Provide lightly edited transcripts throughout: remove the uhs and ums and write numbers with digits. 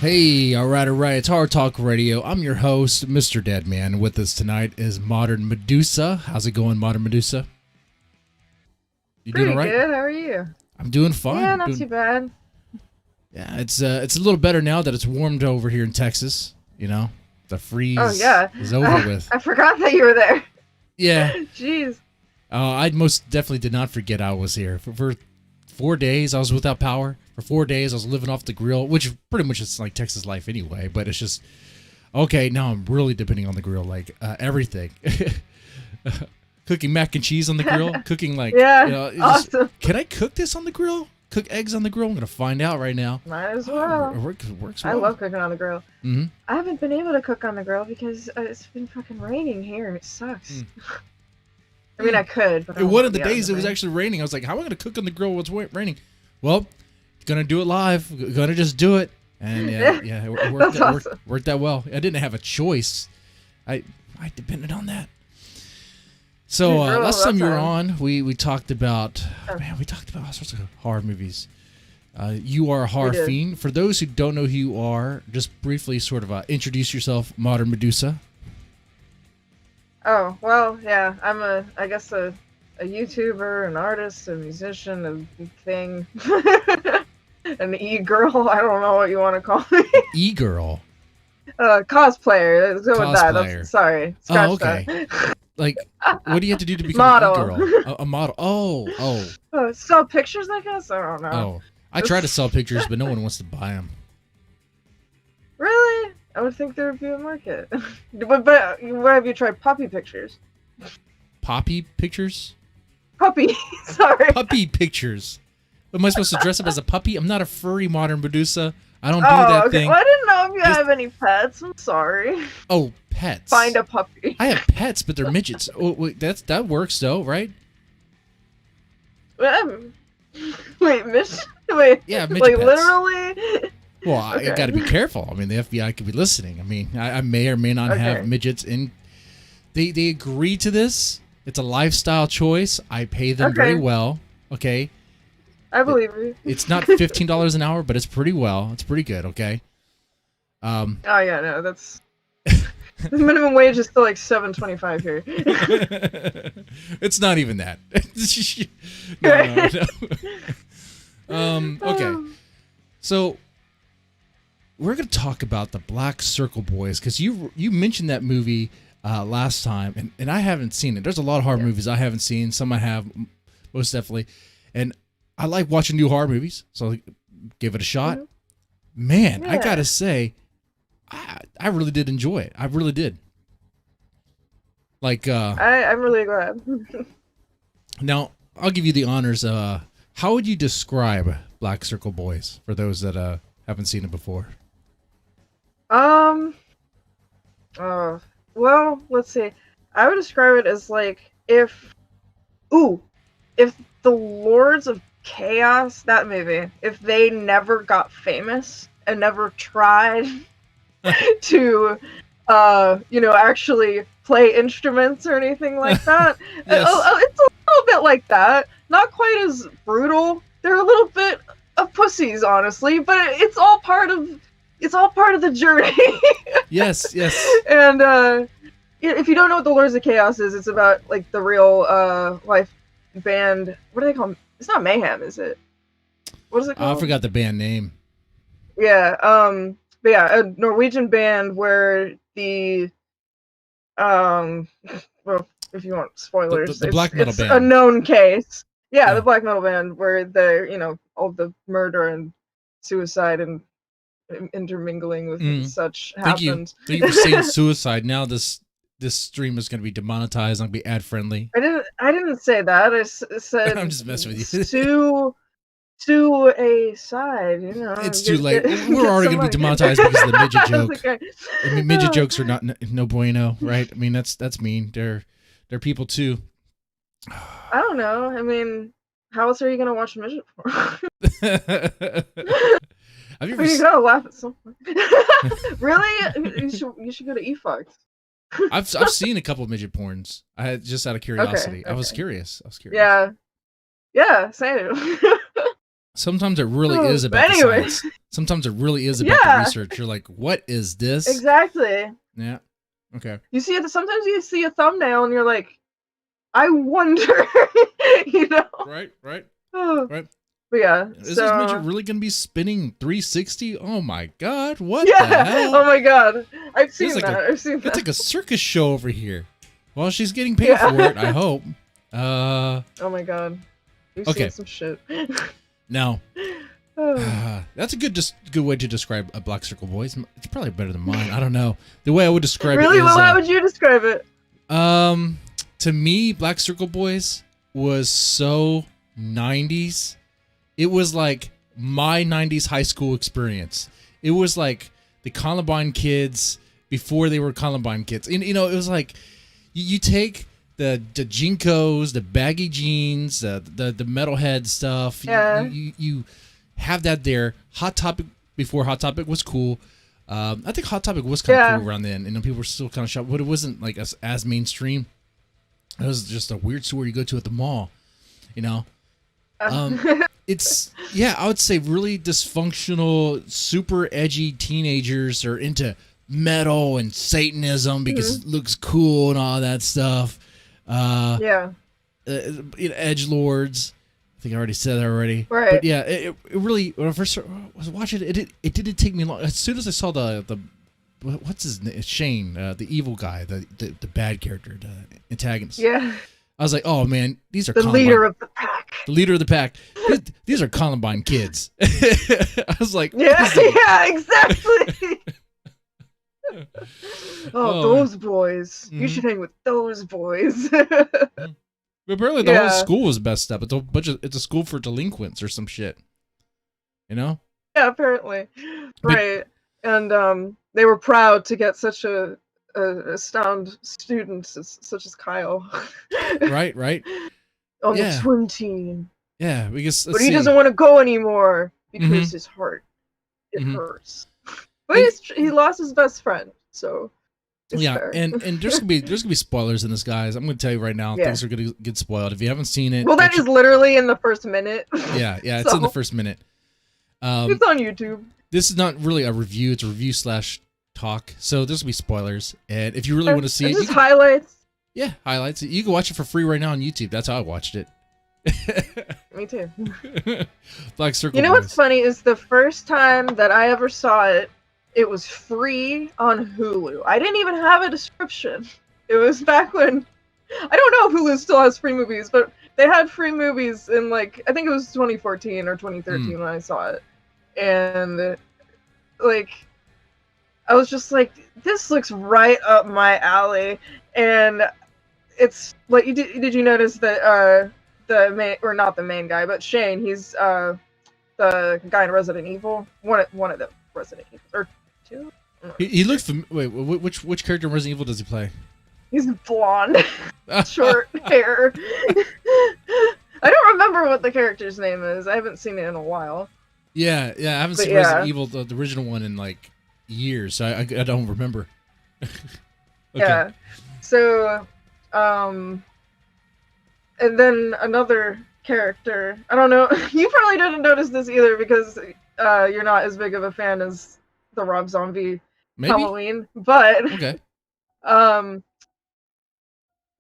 Hey, all right. It's Hard Talk Radio. I'm your host, MrDeadman. With us tonight is Modern Medusa. How's it going, Modern Medusa? You Pretty doing all right? good. How are you? I'm doing fine. Yeah, not too bad. Yeah, it's a little better now that it's warmed over here in Texas. You know, the freeze is over with. I forgot that you were there. Yeah. Jeez. I most definitely did not forget I was here. For 4 days, I was without power. For 4 days, I was living off the grill, which pretty much is like Texas life anyway. But it's just, okay, now I'm really depending on the grill, like everything. Cooking mac and cheese on the grill. Cooking like, awesome. Can I cook this on the grill? Cook eggs on the grill? I'm going to find out right now. Might as well. It works well. I love cooking on the grill. Mm-hmm. I haven't been able to cook on the grill because it's been fucking raining here and it sucks. I mean, I could, but one of the days it was actually raining. I was like, how am I going to cook on the grill when it's raining? Well, gonna do it live. Gonna just do it. And it worked that well. I didn't have a choice. I depended on that. So last time you were on, we talked about all sorts of horror movies. You are a horror fiend. For those who don't know who you are, just briefly sort of introduce yourself, Modern Medusa. Oh, well, yeah. I'm I guess a YouTuber, an artist, a musician, a thing. An e-girl. I don't know what you want to call me. E-girl? Cosplayer. Let's go with that. Sorry. Scratch that. Like, what do you have to do to become an e-girl? A model. Oh. Sell pictures, I guess? I don't know. Oh. I try to sell pictures, but no one wants to buy them. Really? I would think there would be a market. but where have you tried puppy pictures? Poppy pictures? Puppy. Sorry. Puppy pictures. Am I supposed to dress up as a puppy? I'm not a furry, Modern Medusa. I don't do that thing. Well, I didn't know if you have any pets. I'm sorry. Oh, pets. Find a puppy. I have pets, but they're midgets. Oh, wait, that works though, right? Wait, midget? Wait. Yeah, midget like pets. Literally? Well, I got to be careful. I mean, the FBI could be listening. I mean, I may or may not have midgets in. They agree to this. It's a lifestyle choice. I pay them very well. Okay. I believe you. It's not $15 an hour, but it's pretty well. It's pretty good, okay? Oh yeah, no, that's the minimum wage is still like $7.25 here. It's not even that. No. Okay. So we're gonna talk about the Black Circle Boys because you mentioned that movie last time, and I haven't seen it. There's a lot of horror movies I haven't seen. Some I have, most definitely, and I like watching new horror movies, so I gave it a shot. Man, I gotta say, I really did enjoy it. I really did. Like, I'm really glad. Now, I'll give you the honors. How would you describe Black Circle Boys for those that haven't seen it before? Well, let's see. I would describe it as like if the Lords of Chaos, that movie, if they never got famous and never tried to actually play instruments or anything like that. Yes. It's a little bit like that. Not quite as brutal. They're a little bit of pussies, honestly, but it's all part of the journey. Yes. And if you don't know what the Lords of Chaos is, it's about like the real life band. What do they call them? It's not Mayhem, is it? What is it called? I forgot the band name. Yeah, but yeah, a Norwegian band where the well, if you want spoilers, the black metal band. A known case. Yeah, the black metal band where the all the murder and suicide and intermingling with such happened. Thank you for saying suicide. Now this stream is going to be demonetized. Not be ad friendly. I didn't say that. I said I'm just messing with you. To a side, It's too late. We're already going to be demonetized because of the midget joke. Okay. I mean, midget jokes are not no bueno, right? I mean, that's mean. They're people too. I don't know. I mean, how else are you going to watch midget porn? You gotta laugh at something. Really? You should go to eFox. I've seen a couple of midget porns. I had just out of curiosity. Okay. I was curious. Yeah, same. Sometimes it really is about the science. Sometimes it really is about the research. You're like, what is this? Exactly. Yeah. Okay. You see it. Sometimes you see a thumbnail and you're like, I wonder. You know. Right. Right. Right. But yeah. Is this midget really gonna be spinning 360? Oh my god! What the hell? Oh my god! I've seen that. I've seen that. It's like a circus show over here. Well, she's getting paid for it. I hope. Oh my god. We've seen some shit. Now, that's a good way to describe a Black Circle Boys. It's probably better than mine. I don't know. The way I would describe it is... Well, how would you describe it? To me, Black Circle Boys was so 90s. It was like my 90s high school experience. It was like the Columbine kids before they were Columbine kids. And, you know, it was like you take... the Jinkos, the baggy jeans, the metalhead stuff. Yeah. You have that there. Hot Topic before Hot Topic was cool. I think Hot Topic was kind of cool around then, and people were still kind of shocked, but it wasn't like as mainstream. It was just a weird store you go to at the mall, you know. It's I would say really dysfunctional, super edgy teenagers are into metal and Satanism because it looks cool and all that stuff. Edgelords. I think I already said that already. Right. But yeah, it really, when I first was watching it didn't take me long. As soon as I saw the what's his name? Shane, the evil guy, the bad character, the antagonist. Yeah. I was like, oh man, these are the leader of the pack. The leader of the pack. These are Columbine kids. I was like, yeah, exactly. Those boys. You should hang with those boys. Apparently the whole school was messed up. It's a school for delinquents or some shit. You know? Yeah, apparently. Right. And they were proud to get such a sound student such as Kyle. Right. On the swim team. Yeah, because but he doesn't want to go anymore because his heart hurts. But he lost his best friend, so fair. and there's gonna be spoilers in this, guys. I'm gonna tell you right now, things are gonna get spoiled if you haven't seen it. Well, that is literally in the first minute. Yeah, it's in the first minute. It's on YouTube. This is not really a review; it's a review / talk. So there's gonna be spoilers, and if you really want to see it, just highlights. Yeah, highlights. You can watch it for free right now on YouTube. That's how I watched it. Me too. Black Circle. You know what's funny is the first time that I ever saw it. It was free on Hulu. I didn't even have a description. It was back when... I don't know if Hulu still has free movies, but they had free movies in, like... I think it was 2014 or 2013 when I saw it. And, like... I was just like, this looks right up my alley. And it's... like, did you notice that the main... Or not the main guy, but Shane, he's the guy in Resident Evil. One of them. Resident Evil. Or... He looks wait, which character in Resident Evil does he play? He's blonde, short hair. I don't remember what the character's name is. I haven't seen it in a while. Yeah, I haven't seen Resident Evil, the original one, in like years. So I don't remember. Okay. Yeah. So, and then another character. I don't know. You probably didn't notice this either because you're not as big of a fan as the Rob Zombie Halloween, but okay.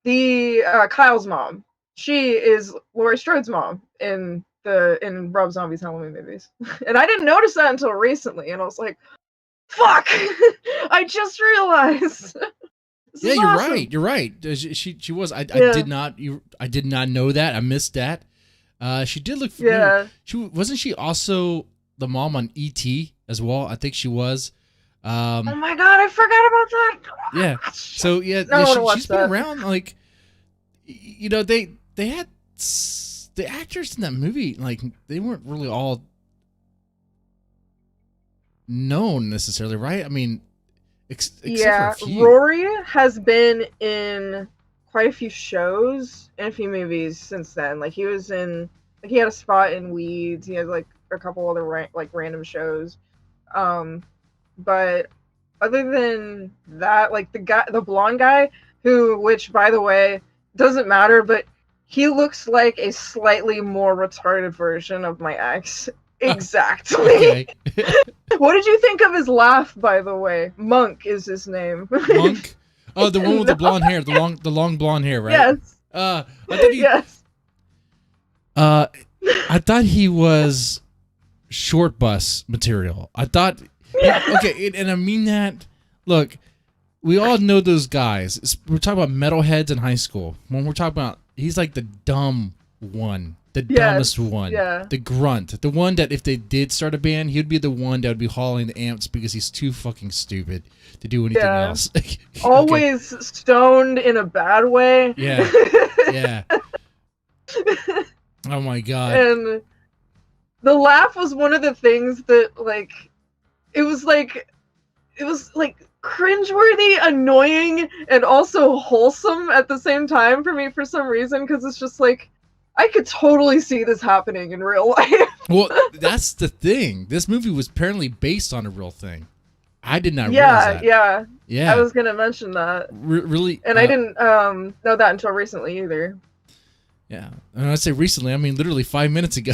The Kyle's mom, she is Laurie Strode's mom in Rob Zombie's Halloween movies, and I didn't notice that until recently, and I was like, "Fuck!" I just realized. Yeah, you're awesome. Right. You're right. She was. I did not know that. I missed that. She did look familiar. Yeah. Wasn't she also the mom on E.T. as well? I think she was. Oh my god, I forgot about that. Yeah. So she's been around. Like, you know, they had the actors in that movie. Like, they weren't really all known necessarily, right? I mean, except for a few. Rory has been in quite a few shows and a few movies since then. Like, he was in, like, he had a spot in Weeds. He had like a couple other random shows. But other than that, like the blonde guy, which by the way doesn't matter, but he looks like a slightly more retarded version of my ex. Exactly. Okay. What did you think of his laugh, by the way? Monk is his name. Monk? Oh, the one with the blonde hair, the long blonde hair, right? Yes. I thought he, Yes. I thought he was short bus material. I thought, okay, and I mean that. Look, we all know those guys. We're talking about metalheads in high school. When we're talking about, he's like the dumb one, the dumbest one, the grunt, the one that if they did start a band, he'd be the one that would be hauling the amps because he's too fucking stupid to do anything else. Okay. Always stoned in a bad way. Yeah, yeah. Oh my god. And the laugh was one of the things that, like, it was like cringeworthy, annoying, and also wholesome at the same time for me for some reason, because it's just like, I could totally see this happening in real life. Well, that's the thing. This movie was apparently based on a real thing. I did not realize that. Yeah. I was gonna mention that. Really? And I didn't know that until recently either. Yeah. And I say recently, I mean literally 5 minutes ago.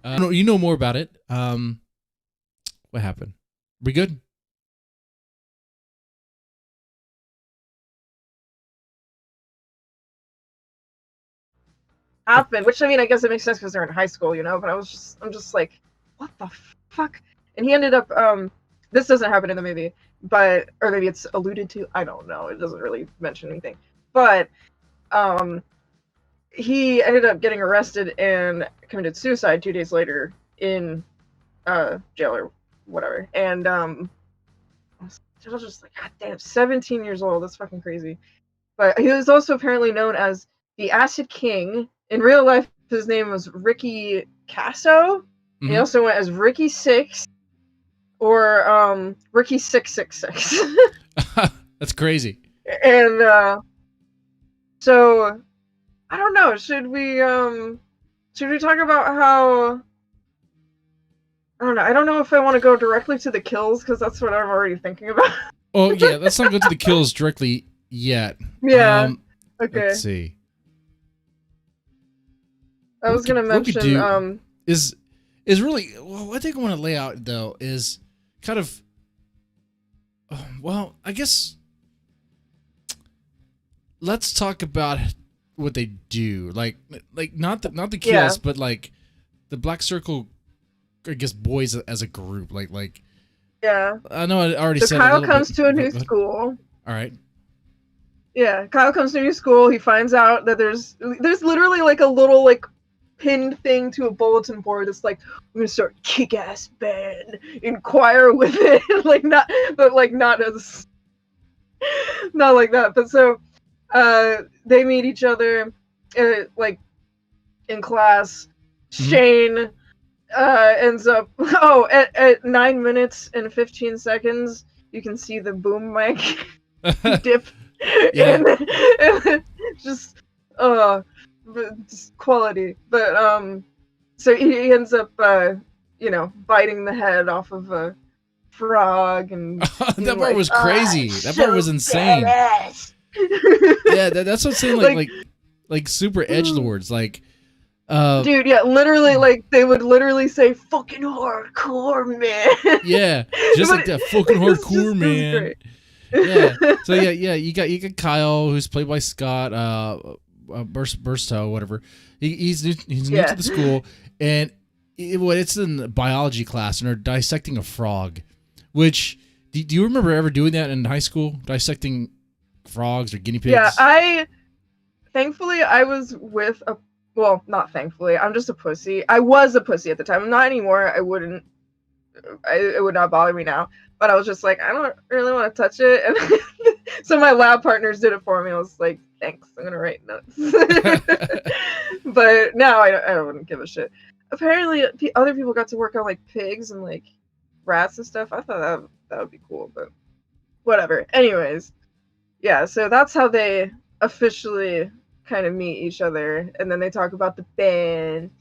You know more about it. What happened? We good? Happened, which I mean, I guess it makes sense because they're in high school, you know. But I'm just like, what the fuck? And he ended up, this doesn't happen in the movie, but or maybe it's alluded to. I don't know. It doesn't really mention anything. But, he ended up getting arrested and committed suicide 2 days later in, jail or whatever. And I was just like, God damn, 17 years old. That's fucking crazy. But he was also apparently known as the Acid King. In real life, his name was Ricky Casso. Mm-hmm. He also went as Ricky Six or Ricky 666. That's crazy. And so I don't know. Should we talk about how? I don't know. I don't know if I want to go directly to the kills because that's what I'm already thinking about. Oh yeah, let's not go to the kills directly yet. Yeah. Okay. Let's see. I was gonna mention is really what I think I want to lay out though is kind of well, I guess let's talk about what they do. Like not the kills, but like the Black Circle, I guess boys as a group. Like yeah. I know I already said. Kyle comes to a new school. All right. Yeah, Kyle comes to a new school. He finds out that there's literally like a little like pinned thing to a bulletin board that's like, we're gonna start kick-ass band, inquire with it. not as not like that. But so they meet each other like in class. Mm-hmm. Shane ends up at 9 minutes and 15 seconds you can see the boom mic dip. Yeah. and just quality. But so he ends up biting the head off of a frog, and that part was crazy. That part was insane. Yeah, that's what I'm saying. Like super edgelords, like dude, yeah, literally, like they would literally say fucking hardcore, man. Yeah, just like that fucking hardcore, man. Yeah. So yeah, you got Kyle, who's played by Scott Burstow, whatever. He's new to the school, and it's in the biology class, and they're dissecting a frog. Which do you remember ever doing that in high school? Dissecting frogs or guinea pigs? Yeah, thankfully I was with a. Well, not thankfully. I'm just a pussy. I was a pussy at the time. I'm not anymore. It would not bother me now. But I was just like, I don't really want to touch it. And so my lab partners did it for me. I was like, thanks. I'm going to write notes. But now I wouldn't give a shit. Apparently, other people got to work on like pigs and like rats and stuff. I thought that would be cool. But whatever. Anyways. Yeah, so that's how they officially kind of meet each other, and then they talk about the band,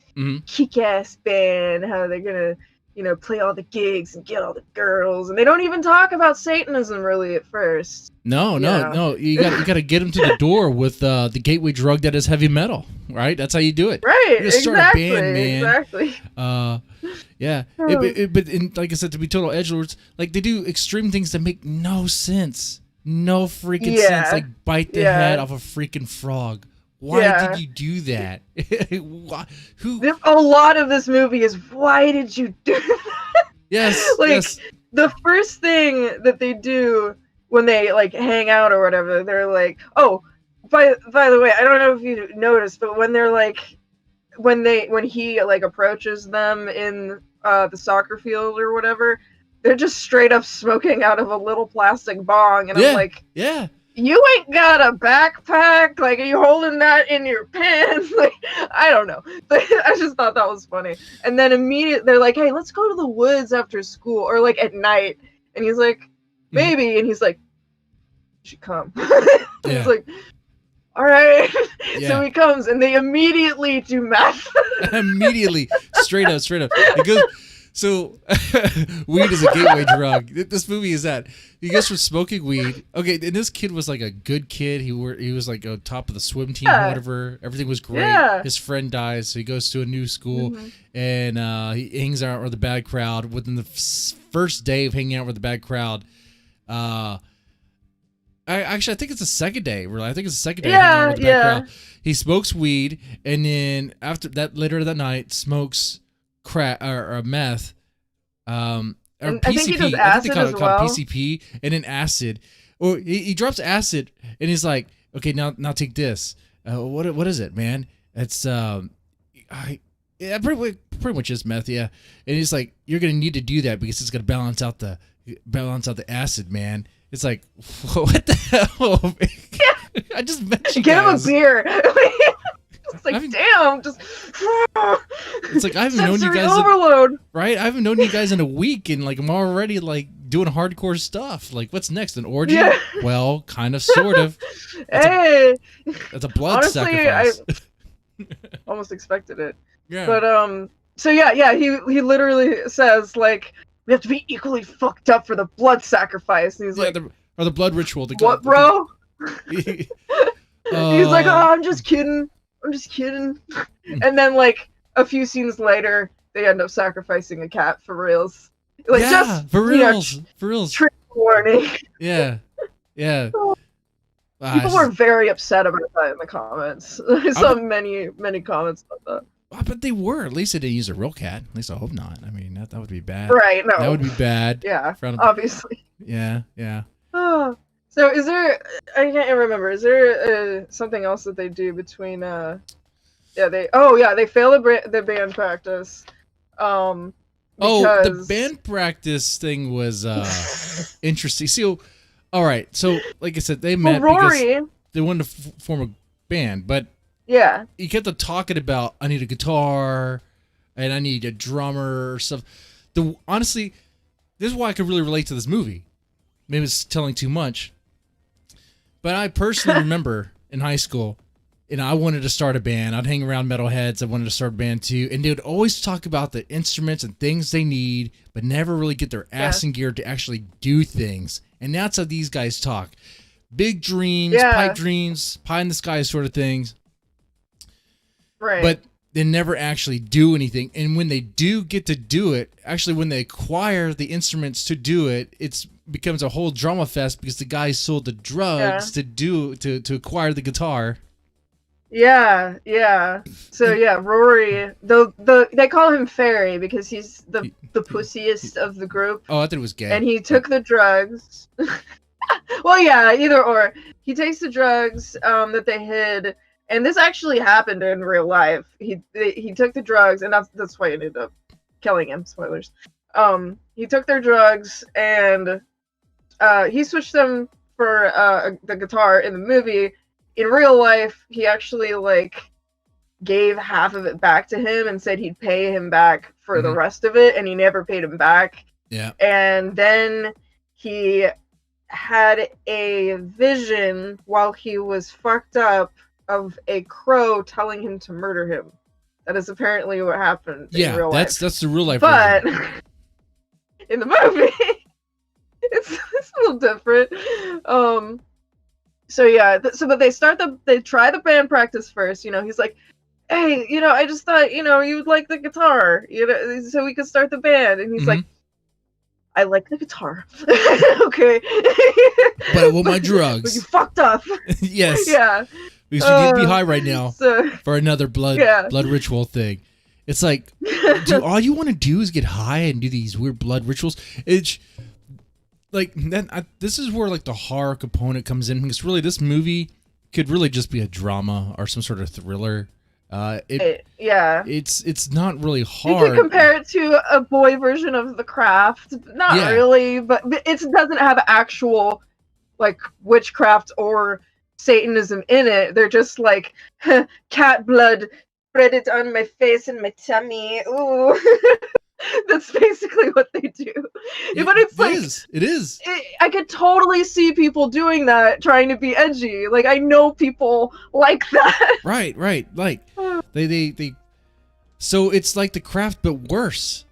kick-ass band, how they're gonna, play all the gigs and get all the girls, and they don't even talk about Satanism really at first. No. You got to get them to the door with the gateway drug that is heavy metal, right? That's how you do it. Right. You start a band, man. Exactly. Yeah. But like I said, to be total edgelords, like they do extreme things that make no sense, no freaking sense. Like bite the head off a freaking frog. Why did you do that? A lot of this movie is, why did you do that? Yes. Like the first thing that they do when they like hang out or whatever, they're like, oh, by the way, I don't know if you noticed, but when they're like, when he like approaches them in the soccer field or whatever, they're just straight up smoking out of a little plastic bong, and I'm like, you ain't got a backpack? Like, are you holding that in your pants? Like, I don't know. But I just thought that was funny. And then immediately they're like, hey, let's go to the woods after school or like at night. And he's like, maybe. And he's like, you should come. He's like, all right. So he comes and they immediately do meth. Immediately. Straight up. It goes. So, weed is a gateway drug. This movie is that. He goes from smoking weed. Okay, and this kid was like a good kid. He was like on top of the swim team or whatever. Everything was great. Yeah. His friend dies, so he goes to a new school, and he hangs out with the bad crowd. Within the first day of hanging out with the bad crowd, I think it's the second day. Really, I think it's the second day. Hanging out with the bad crowd. He smokes weed, and then after that, later that night, smokes crack or meth, or PCP. I think he does acid as well. PCP, and then acid. Or he drops acid, and he's like, "Okay, now take this. What is it, man? It's pretty much is meth, yeah." And he's like, "You're gonna need to do that because it's gonna balance out the acid, man." It's like, what the hell? I just met you Give guys. him a beer. It's like, damn, just. It's like I haven't known you guys. Overload. Right? I haven't known you guys in a week, and like I'm already like doing hardcore stuff. Like, what's next? An orgy? Yeah. Well, kind of, sort of. That's a blood sacrifice. I almost expected it. Yeah. But so yeah, he literally says like, we have to be equally fucked up for the blood sacrifice, and he's like, or the blood ritual. What, bro? He's like, oh, I'm just kidding. And then like a few scenes later, they end up sacrificing a cat for reals. Like, just for reals, for reals. Trigger warning. Yeah. People were very upset about that in the comments. I saw many comments about that. But they were. At least they didn't use a real cat. At least I hope not. I mean, that would be bad. Right? No, that would be bad. Yeah, obviously. Yeah. Oh. So is there? I can't remember. Is there something else that they do between? They fail the band practice. The band practice thing was interesting. So, all right. So, like I said, they met because they wanted to form a band, but you kept talking about I need a guitar and I need a drummer or stuff. Honestly, this is why I could really relate to this movie. Maybe it's telling too much. But I personally remember in high school, and I wanted to start a band. I'd hang around metalheads. I wanted to start a band too. And they would always talk about the instruments and things they need, but never really get their ass in gear to actually do things. And that's how these guys talk. Big dreams, pipe dreams, pie in the sky sort of things. Right. But they never actually do anything. And when they do get to do it, actually when they acquire the instruments to do it, becomes a whole drama fest because the guys sold the drugs to acquire the guitar. Yeah. So Rory, they call him Fairy because he's the pussiest of the group. Oh, I thought it was gay. And he took the drugs. Well, yeah, either or. He takes the drugs that they hid, and this actually happened in real life. He took the drugs, and that's why he ended up killing him. Spoilers. He took their drugs and he switched them for the guitar in the movie. In real life, he actually gave half of it back to him and said he'd pay him back for the rest of it, and he never paid him back. Yeah. And then he had a vision while he was fucked up of a crow telling him to murder him. That is apparently what happened in real life. That's the real life version. in the movie, it's a little different. So yeah, but they try the band practice first. You know, he's like, hey, you know, I just thought, you know, you'd like the guitar, you know, so we could start the band. And he's like, I like the guitar. Okay. But I want my drugs. But you fucked up. Yes. Yeah. Because you need to be high right now for another blood ritual thing. It's like, all you want to do is get high and do these weird blood rituals. It's like, this is where like the horror component comes in, because really this movie could really just be a drama or some sort of thriller. It's not really hard. You can compare it to a boy version of The Craft. Not really, but it doesn't have actual like witchcraft or Satanism in it. They're just like cat blood spread it on my face and my tummy. Ooh. That's basically what they do. But it is. I could totally see people doing that, trying to be edgy. Like, I know people like that. Right. Like, they so it's like The Craft, but worse.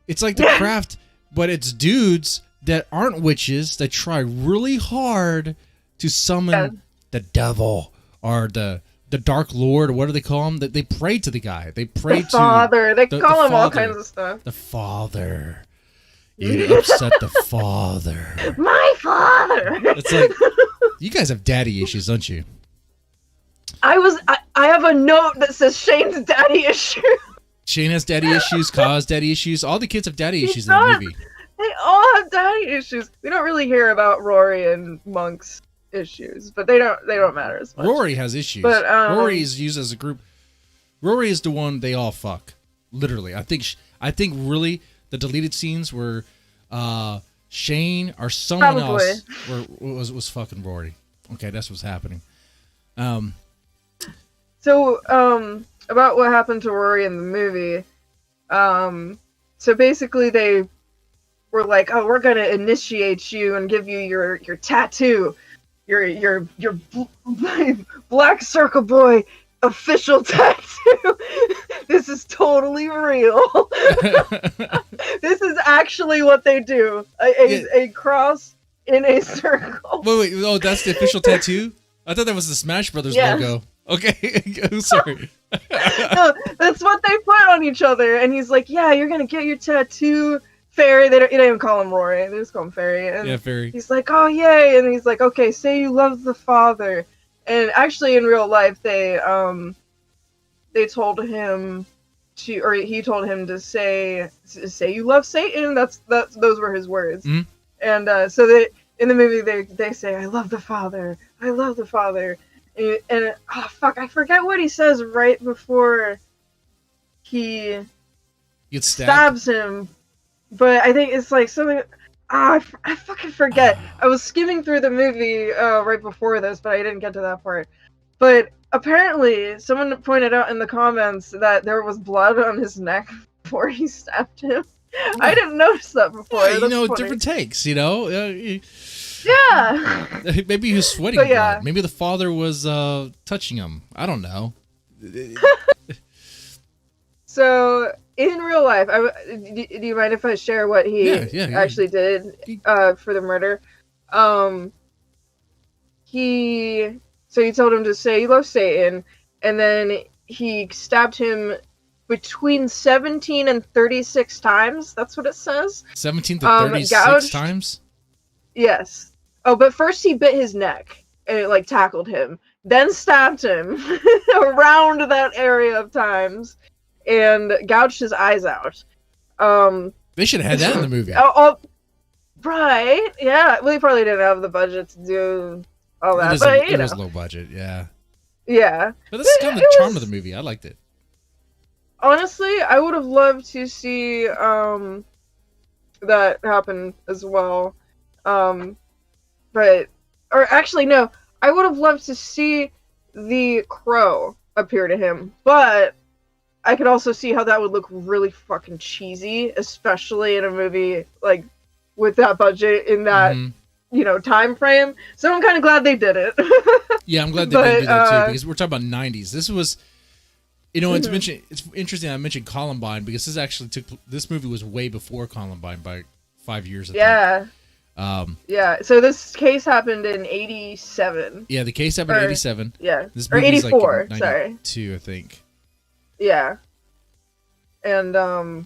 It's like The Craft, but it's dudes that aren't witches that try really hard to summon the devil or the Dark Lord, or what do they call him? They pray to the guy. They pray to Father. They call him all kinds of stuff. The Father. You upset the Father. My father. It's like, you guys have daddy issues, don't you? I have a note that says Shane's daddy issue. Shane has daddy issues. Ka's daddy issues. All the kids have daddy issues in the movie. They all have daddy issues. We don't really hear about Rory and Monk's issues, but they don't matter as much. Rory has issues, but Rory is used as a group. Rory is the one they all fuck, literally. I think really the deleted scenes were Shane or someone else was fucking Rory. Okay, that's what's happening. So about what happened to Rory in the movie, so basically they were like, oh, we're gonna initiate you and give you your tattoo. Your Black Circle Boy official tattoo. This is totally real. This is actually what they do. A cross in a circle. Wait. Oh, that's the official tattoo? I thought that was the Smash Brothers logo. Okay. I'm sorry. No, that's what they put on each other. And he's like, yeah, you're going to get your tattoo. Fairy, they don't even call him Rory. They just call him Fairy. And Fairy. He's like, oh yay, and he's like, okay, say you love the Father. And actually, in real life, they told him to, or he told him to say you love Satan. Those were his words. Mm-hmm. And so they in the movie they say, I love the Father. I love the Father. And oh fuck, I forget what he says right before he stabs him. But I think it's like something. I fucking forget. I was skimming through the movie right before this, but I didn't get to that part. But apparently, someone pointed out in the comments that there was blood on his neck before he stabbed him. I didn't notice that before. Yeah, different takes. Yeah. Maybe he was sweating blood. Maybe the Father was touching him. I don't know. So. In real life, do you mind if I share what he actually did for the murder? He told him to say you love Satan, and then he stabbed him between 17 and 36 times. That's what it says. 17 to 36 times? Yes. Oh, but first he bit his neck, and it tackled him. Then stabbed him around that area of times. And gouged his eyes out. They should have had that in the movie. Right? Yeah. Well, he probably didn't have the budget to do all that. It was low budget, yeah. Yeah. But that's kind of the charm of the movie. I liked it. Honestly, I would have loved to see that happen as well. I would have loved to see the crow appear to him, but I could also see how that would look really fucking cheesy, especially in a movie with that budget in that time frame. So I'm kind of glad they did it. Yeah, I'm glad they did that too, because we're talking about 90s. This was, it's interesting I mentioned Columbine, because this movie was way before Columbine by 5 years. I think. Yeah. So this case happened in '87. Yeah, the case happened in '87. Yeah. This or '84. Like sorry. 92, I think. Yeah. And oh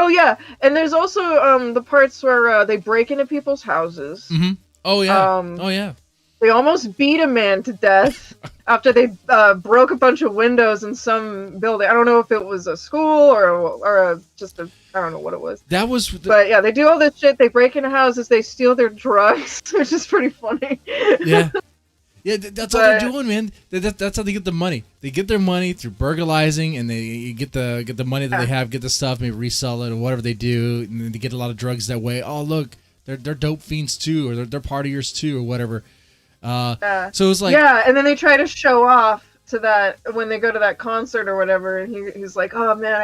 yeah, and there's also the parts where they break into people's houses. Mm-hmm. Oh yeah. They almost beat a man to death after they broke a bunch of windows in some building. I don't know if it was a school or just a, I don't know what it was. That was. But yeah, they do all this shit. They break into houses. They steal their drugs, which is pretty funny. Yeah. Yeah, that's what they're doing, man. That's how they get the money. They get their money through burglarizing, and they get the money that they have, get the stuff, maybe resell it or whatever they do, and then they get a lot of drugs that way. Oh, look, they're dope fiends too, or they're partiers too, or whatever. So it's like, yeah, and then they try to show off to that when they go to that concert or whatever, and he's like, "Oh man,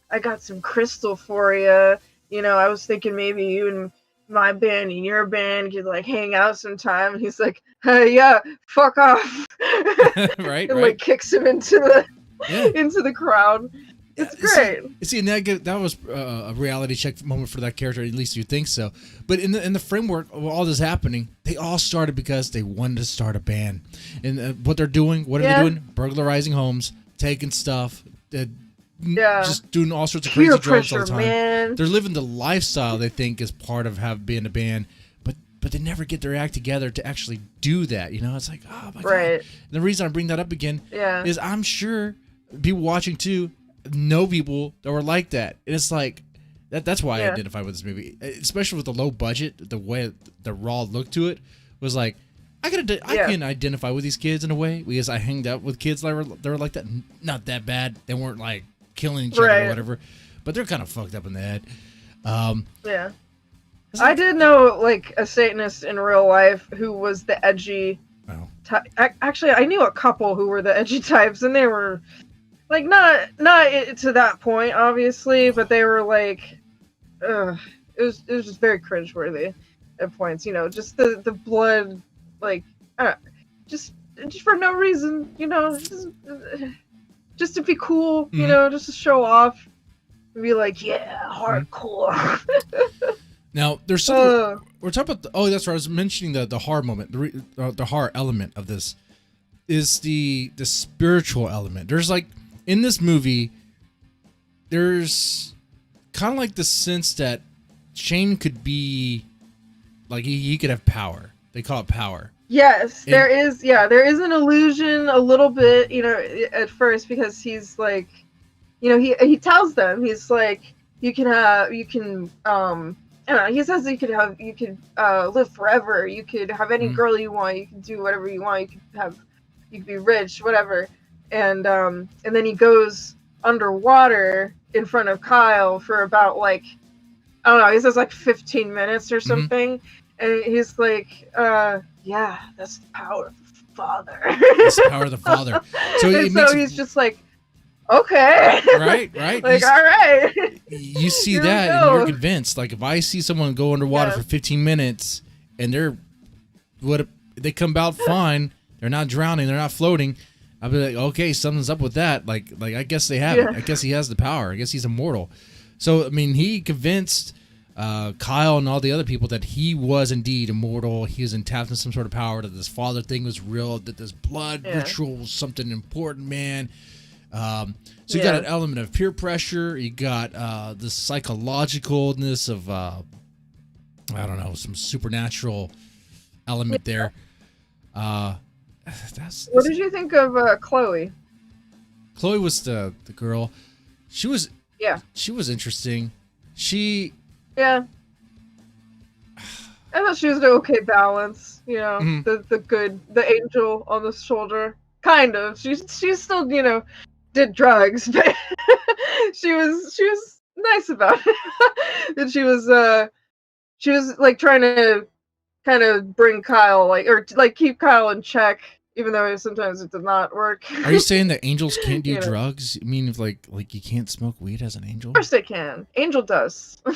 I got some crystal for you. You know, I was thinking maybe you and my band and your band could like hang out sometime." And he's like, "Yeah, fuck off." right. And like kicks him into the crowd. It's great. See, and that was a reality check moment for that character. At least you think so. But in the framework of all this happening, they all started because they wanted to start a band. And what they're doing, what are they doing? Burglarizing homes, taking stuff, just doing all sorts of crazy drugs all the time. Man. They're living the lifestyle they think is part of being a band, but they never get their act together to actually do that. You know, it's like, oh my god. And the reason I bring that up again is I'm sure people watching too know people that were like that, and it's like that's why I identify with this movie, especially with the low budget. The way the raw look to it was like, I can identify with these kids in a way because I hanged out with kids that were like that. Not that bad. They weren't like killing each other or whatever, but they're kind of fucked up in the head. I did know like a Satanist in real life who was the edgy. Actually, I knew a couple who were the edgy types, and they were like not to that point, obviously, but they were like, it was just very cringeworthy at points. You know, just the blood, like, just for no reason. You know, just to be cool. You know, just to show off, and be like, yeah, hardcore. Now, there's something we're talking about. That's right. I was mentioning the horror moment, the horror element of this is the spiritual element. There's like in this movie, there's kind of like the sense that Shane could be like he could have power. They call it power. Yes, there is. Yeah, there is an illusion a little bit. You know, at first because he's like, you know, he tells them he's like, you can. I don't know, he says you could live forever. You could have any girl you want. You can do whatever you want. You could be rich, whatever. And then he goes underwater in front of Kyle for about like, I don't know, he says like 15 minutes or something. And he's like, yeah, that's the power of the Father. That's the power of the Father. So he's just like, okay. Right. Like, all right. You see that and you're convinced. Like, if I see someone go underwater for 15 minutes and they come out fine, they're not drowning, they're not floating, I'll be like, okay, something's up with that. Like I guess they have it. I guess he has the power. I guess he's immortal. So, I mean, he convinced Kyle and all the other people that he was indeed immortal. He was tapped in some sort of power, that this father thing was real, that this blood ritual was something important, man. So you got an element of peer pressure. You got the psychologicalness of I don't know, some supernatural element there. What did you think of Chloe? Chloe was the girl. She was interesting. I thought she was an okay balance. You know, the angel on the shoulder. Kind of. She's still, you know, did drugs, but she was nice about it. And she was like trying to kind of bring Kyle keep Kyle in check, even though sometimes it did not work. Are you saying that angels can't do drugs? I mean, if like you can't smoke weed as an angel? Of course they can. Angel dust. Of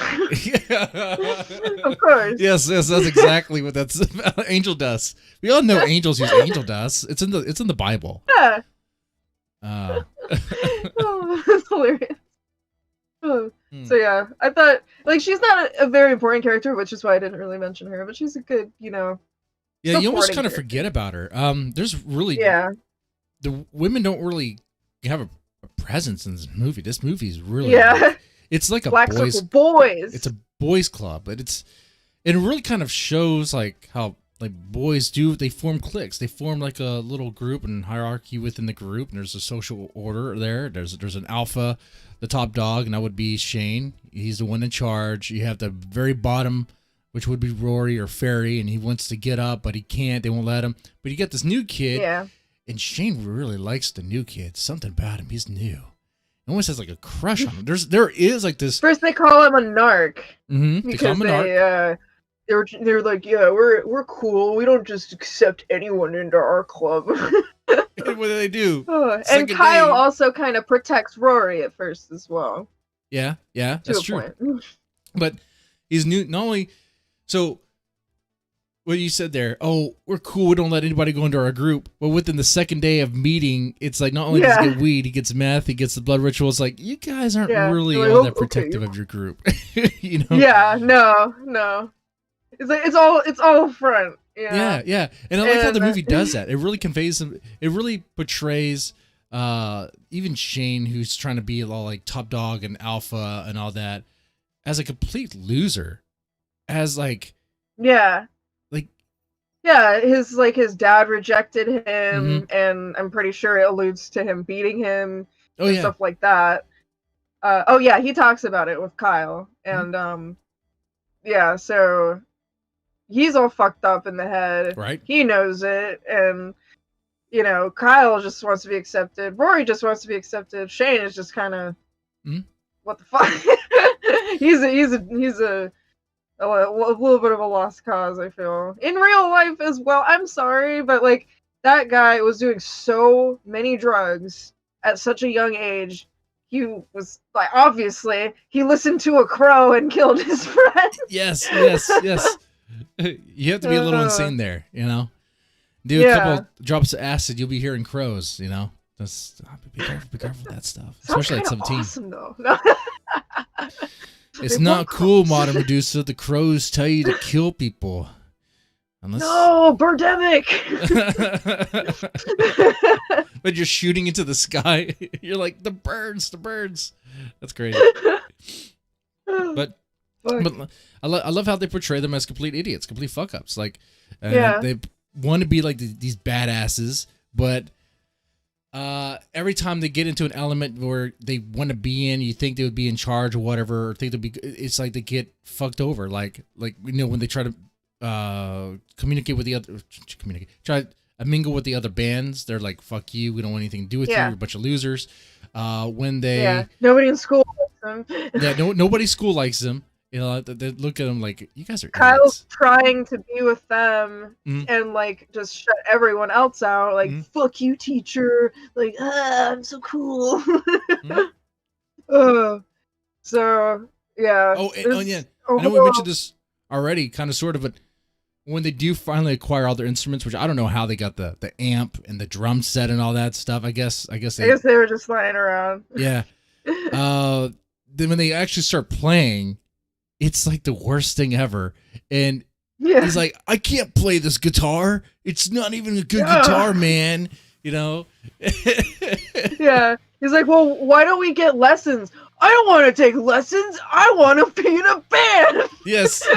course. Yes, that's exactly what that's about. Angel dust. We all know angels use angel dust. It's in the Bible. Yeah. Oh, that's hilarious. So yeah, I thought like she's not a very important character, which is why I didn't really mention her. But she's a good, Yeah, you almost kind of forget about her. There's really the women don't really have a presence in this movie. This movie is really it's like a Black Circle Boys. It's a boys club, but it really kind of shows like how like boys do. They form cliques. They form like a little group and hierarchy within the group, and there's a social order there. There's an alpha, the top dog, and that would be Shane. He's the one in charge. You have the very bottom, which would be Rory or Ferry, and he wants to get up, but he can't. They won't let him. But you get this new kid, and Shane really likes the new kid. Something about him. He's new. He almost has like a crush on him. There is like this. First, they call him a narc. Mm-hmm. They call him a narc. They're like, yeah, we're cool. We don't just accept anyone into our club. What do they do? And Kyle also kind of protects Rory at first as well. Yeah, that's true. Point. But he's new. Not only so, what you said there. Oh, we're cool. We don't let anybody go into our group. But within the second day of meeting, it's like not only does he get weed, he gets meth, he gets the blood ritual. It's like you guys aren't really all that protective of your group. You know? Yeah, no. It's like it's all front. Yeah. And I like how the movie does that. It really conveys them. It really portrays even Shane, who's trying to be all like top dog and alpha and all that, as a complete loser. As like his dad rejected him, and I'm pretty sure it alludes to him beating him and stuff like that. He talks about it with Kyle, and so he's all fucked up in the head. Right. He knows it, and Kyle just wants to be accepted. Rory just wants to be accepted. Shane is just kind of what the fuck. he's a little bit of a lost cause, I feel. In real life as well. I'm sorry, but like that guy was doing so many drugs at such a young age. He was like, obviously, he listened to a crow and killed his friend. Yes. You have to be a little insane there, Do a couple drops of acid, you'll be hearing crows, Just be careful with that stuff. Especially at 17. Awesome, though. No. It's not cool, Modern Medusa. The crows tell you to kill people. No, Birdemic! But you're shooting into the sky. You're like, the birds. That's great. But I love how they portray them as complete idiots, complete fuck-ups. Like, they want to be like these badasses, but every time they get into an element where they want to be in, you think they would be in charge or whatever, or think they'd be, it's like they get fucked over. Like when they try to communicate with the other, try to mingle with the other bands, they're like, fuck you, we don't want anything to do with you, you're a bunch of losers. When they nobody in school likes them. Nobody in school likes them. They look at them like, you guys are Kyle's idiots. Trying to be with them and like just shut everyone else out. Like, fuck you, teacher. Like, I'm so cool. So yeah. I know we mentioned this already, kind of, sort of, but when they do finally acquire all their instruments, which I don't know how they got the amp and the drum set and all that stuff. I guess they were just lying around. Yeah. Then when they actually start playing, it's like the worst thing ever. And he's like, I can't play this guitar. It's not even a good guitar, man. He's like, well, why don't we get lessons? I don't want to take lessons. I want to be in a band. Yes.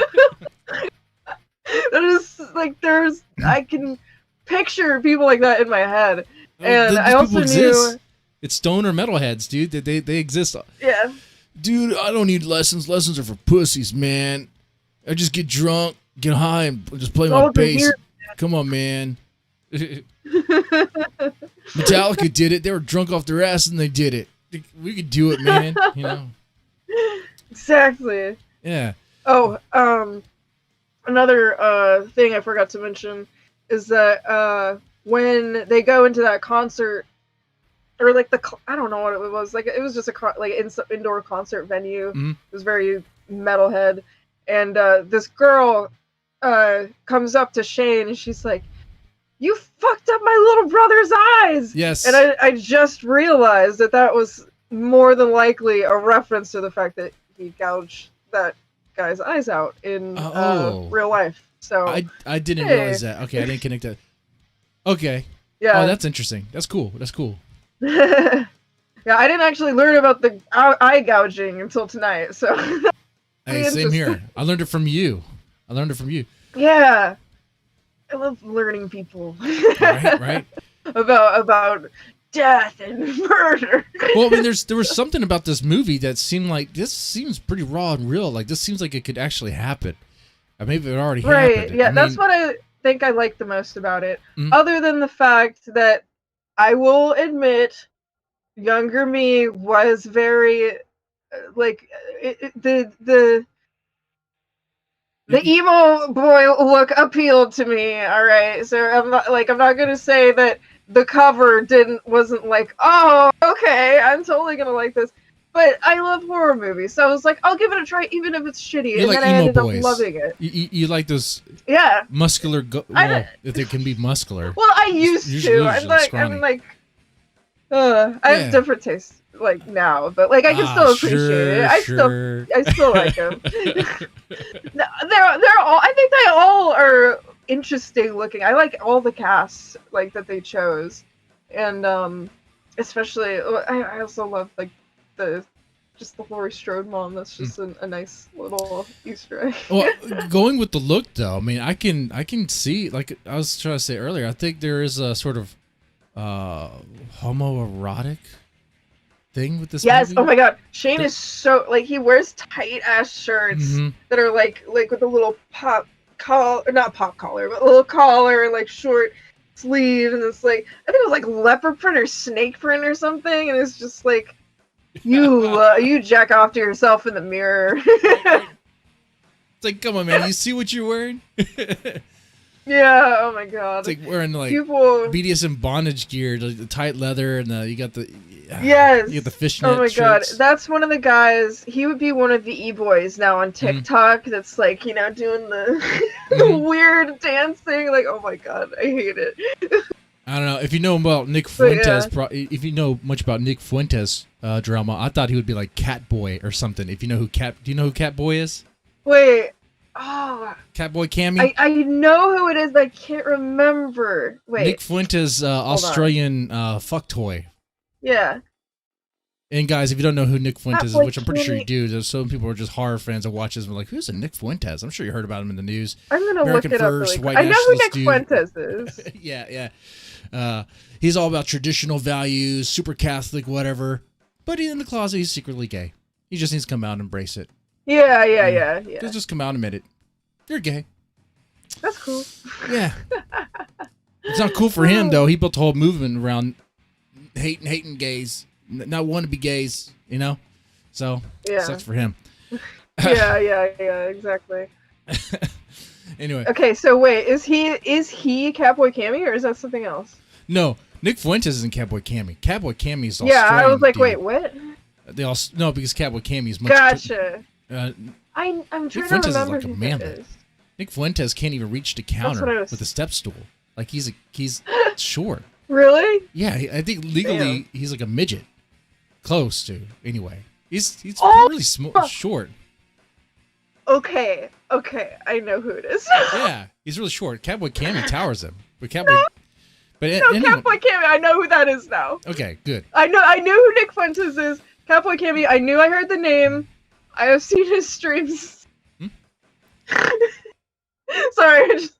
That is like, I can picture people like that in my head. And I also knew it's stoner metalheads, dude. They exist. Yeah. Dude, I don't need lessons. Lessons are for pussies, man. I just get drunk, get high, and just play my bass. Come on, man. Metallica did it. They were drunk off their ass and they did it. We could do it, man. Exactly. Yeah. Oh, another thing I forgot to mention is that when they go into that concert, or like I don't know what it was. Like, it was just a indoor concert venue. It was very metalhead, and this girl comes up to Shane and she's like, "You fucked up my little brother's eyes." Yes. And I just realized that was more than likely a reference to the fact that he gouged that guy's eyes out in real life. So I didn't hey. realize that. Okay, I didn't connect that. Okay. Yeah. Oh, that's interesting. That's cool. That's cool. Yeah, I didn't actually learn about the eye gouging until tonight. So. Hey, same here. I learned it from you. Yeah. I love learning people. Right. about death and murder. Well, I mean, there was something about this movie that seemed like this seems pretty raw and real. Like this seems like it could actually happen. Or maybe it already happened. Right. Yeah, that's what I think I like the most about it. Mm-hmm. Other than the fact that I will admit, younger me was very like the emo boy look appealed to me. All right, so I'm not gonna say that the cover wasn't like, oh, okay, I'm totally gonna like this. But I love horror movies, so I was like, I'll give it a try, even if it's shitty. You and like then I emo ended boys. up loving it. You like those? Yeah. Muscular. If they can be muscular. Well, I used to. I have different tastes like now, but like I can still appreciate it. I still like them. They're all. I think they all are interesting looking. I like all the casts like that they chose, and especially I also love like the Laurie Strode mom. That's just a nice little Easter egg. Well, going with the look though, I mean, I can see, like I was trying to say earlier, I think there is a sort of homoerotic thing with this movie. Oh my god, Shane is so like he wears tight ass shirts that are like with a little not pop collar, but a little collar, like short sleeve, and it's like I think it was like leopard print or snake print or something, and it's just like you jack off to yourself in the mirror. It's like, come on, man, you see what you're wearing? Yeah, oh my god. It's like wearing like BDSM bondage gear, the tight leather, and you got the fishnet. Oh my shirts. god, that's one of the guys. He would be one of the e-boys now on TikTok. That's like doing the weird dancing. Like, oh my god, I hate it. I don't know if you know about Nick Fuentes. If you know much about Nick Fuentes drama, I thought he would be like Catboy or something. If you know do you know who Catboy is? Wait. Oh, Catboy Cammy? I know who it is, but I can't remember. Wait. Nick Fuentes, Australian fuck toy. Yeah. And guys, if you don't know who Nick Fuentes is, which I'm pretty sure you do, there's some people who are just horror fans that watch this and are like, who's a Nick Fuentes? I'm sure you heard about him in the news. I'm going to look it up really quick. I know who Nick Fuentes is. Yeah. He's all about traditional values, super Catholic, whatever. But in the closet, he's secretly gay. He just needs to come out and embrace it. Yeah. Just come out and admit it. You're gay. That's cool. Yeah. It's not cool for him, though. He built a whole movement around hating gays. Not want to be gays, So, sucks for him. Yeah, exactly. Anyway. Okay, so wait, is he Catboy Cammy, or is that something else? No, Nick Fuentes isn't Catboy Cammy. Catboy Cammy is Australian. Yeah, I was like, wait, what? No, because Catboy Cammy is much. Gotcha. I'm trying Nick to Fuentes remember is like a who man. that is. Nick Fuentes can't even reach the counter with a step stool. Like he's short. Really? Yeah, I think legally he's like a midget. Close to, anyway. He's really short. Okay, I know who it is. Yeah, he's really short. Catboy Cammy towers him. But Catboy Cammy, I know who that is now. Okay, good. I knew who Nick Fuentes is. Catboy Cammy, I knew I heard the name. I have seen his streams. Sorry, I just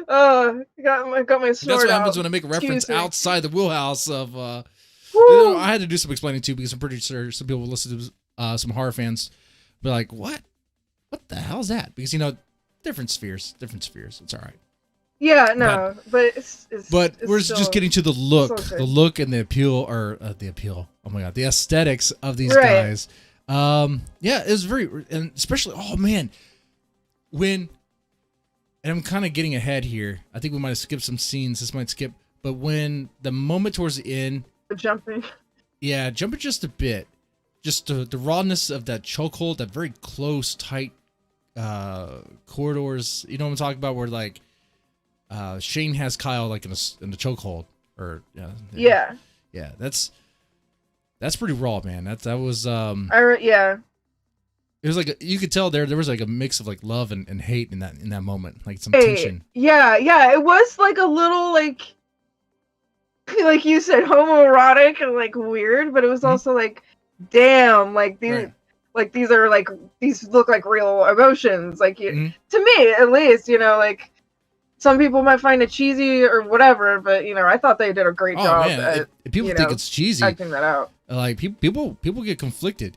got my sword. That's what happens when I make a reference outside the wheelhouse of. I had to do some explaining too because I'm pretty sure some people listen to some horror fans be like, "What? What the hell is that?" Because different spheres. It's all right. Yeah, no, but we're just getting to the look, and the appeal, the appeal. Oh my god, the aesthetics of these guys. Yeah, it was very, and especially, oh man, and I'm kind of getting ahead here. I think we might have skipped some scenes. This might skip, but when the moment towards the end, jumping just a bit, just the rawness of that chokehold, that very close, tight corridors. You know what I'm talking about? Where like Shane has Kyle like in the chokehold, or yeah. That's That's pretty raw, man. That was Yeah. It was like you could tell there was like a mix of like love and hate in that moment, like some Hey, tension. yeah, it was like a little like you said, homoerotic and like weird, but it was also like, damn, like these, Right. like these are like these look like real emotions. Like to me, at least, like some people might find it cheesy or whatever, but I thought they did a great job at if people think it's cheesy, acting that out. Like people get conflicted.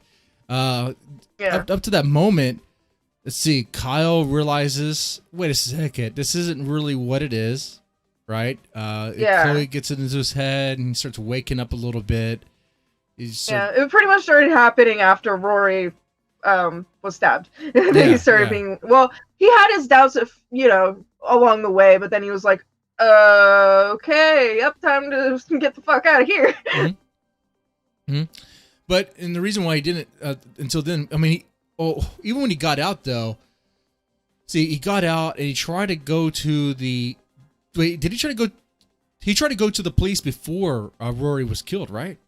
Yeah. Up to that moment, let's see. Kyle realizes, wait a second, this isn't really what it is, right? Chloe gets it into his head and he starts waking up a little bit. It pretty much started happening after Rory was stabbed. He started being, well, he had his doubts if along the way, but then he was like, okay, yep, time to get the fuck out of here. But and the reason why he didn't until then, I mean, even when he got out though, see, he got out and he tried to go to the. Wait, did he try to go? He tried to go to the police before Rory was killed, right?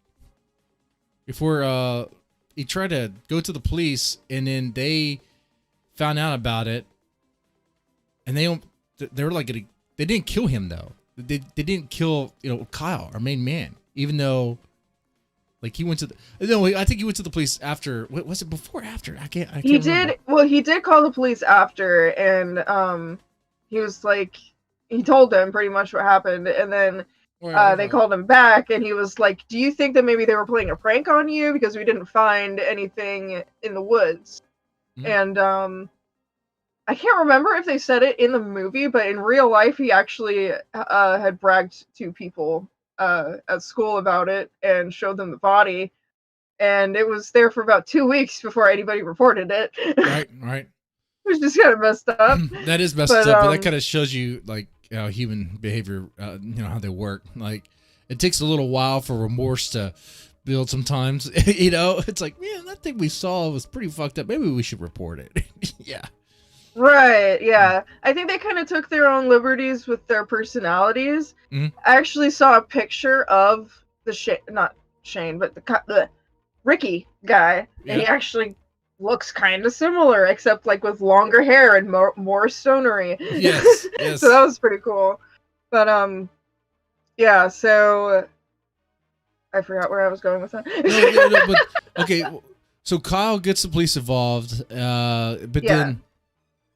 Before he tried to go to the police, and then they found out about it, and they were like, they didn't kill him though. They didn't kill Kyle, our main man, even though. Like he went to I think he went to the police after. What was it, before or after? I can't He remember. did. Well, he did call the police after, and he was like, he told them pretty much what happened, and then they called him back, and he was like, "Do you think that maybe they were playing a prank on you because we didn't find anything in the woods?" And I can't remember if they said it in the movie, but in real life, he actually had bragged to people at school about it and showed them the body, and it was there for about 2 weeks before anybody reported it. Right. Which is kind of messed up. That is messed up, but that kind of shows you like how human behavior, how they work. Like it takes a little while for remorse to build sometimes. It's like, man, that thing we saw was pretty fucked up. Maybe we should report it. Yeah. Right, yeah. I think they kind of took their own liberties with their personalities. I actually saw a picture of the not Shane, but the Ricky guy, and he actually looks kind of similar, except like with longer hair and more stonery. Yes. So that was pretty cool. But yeah. So I forgot where I was going with that. No, but okay. So Kyle gets the police involved, but then.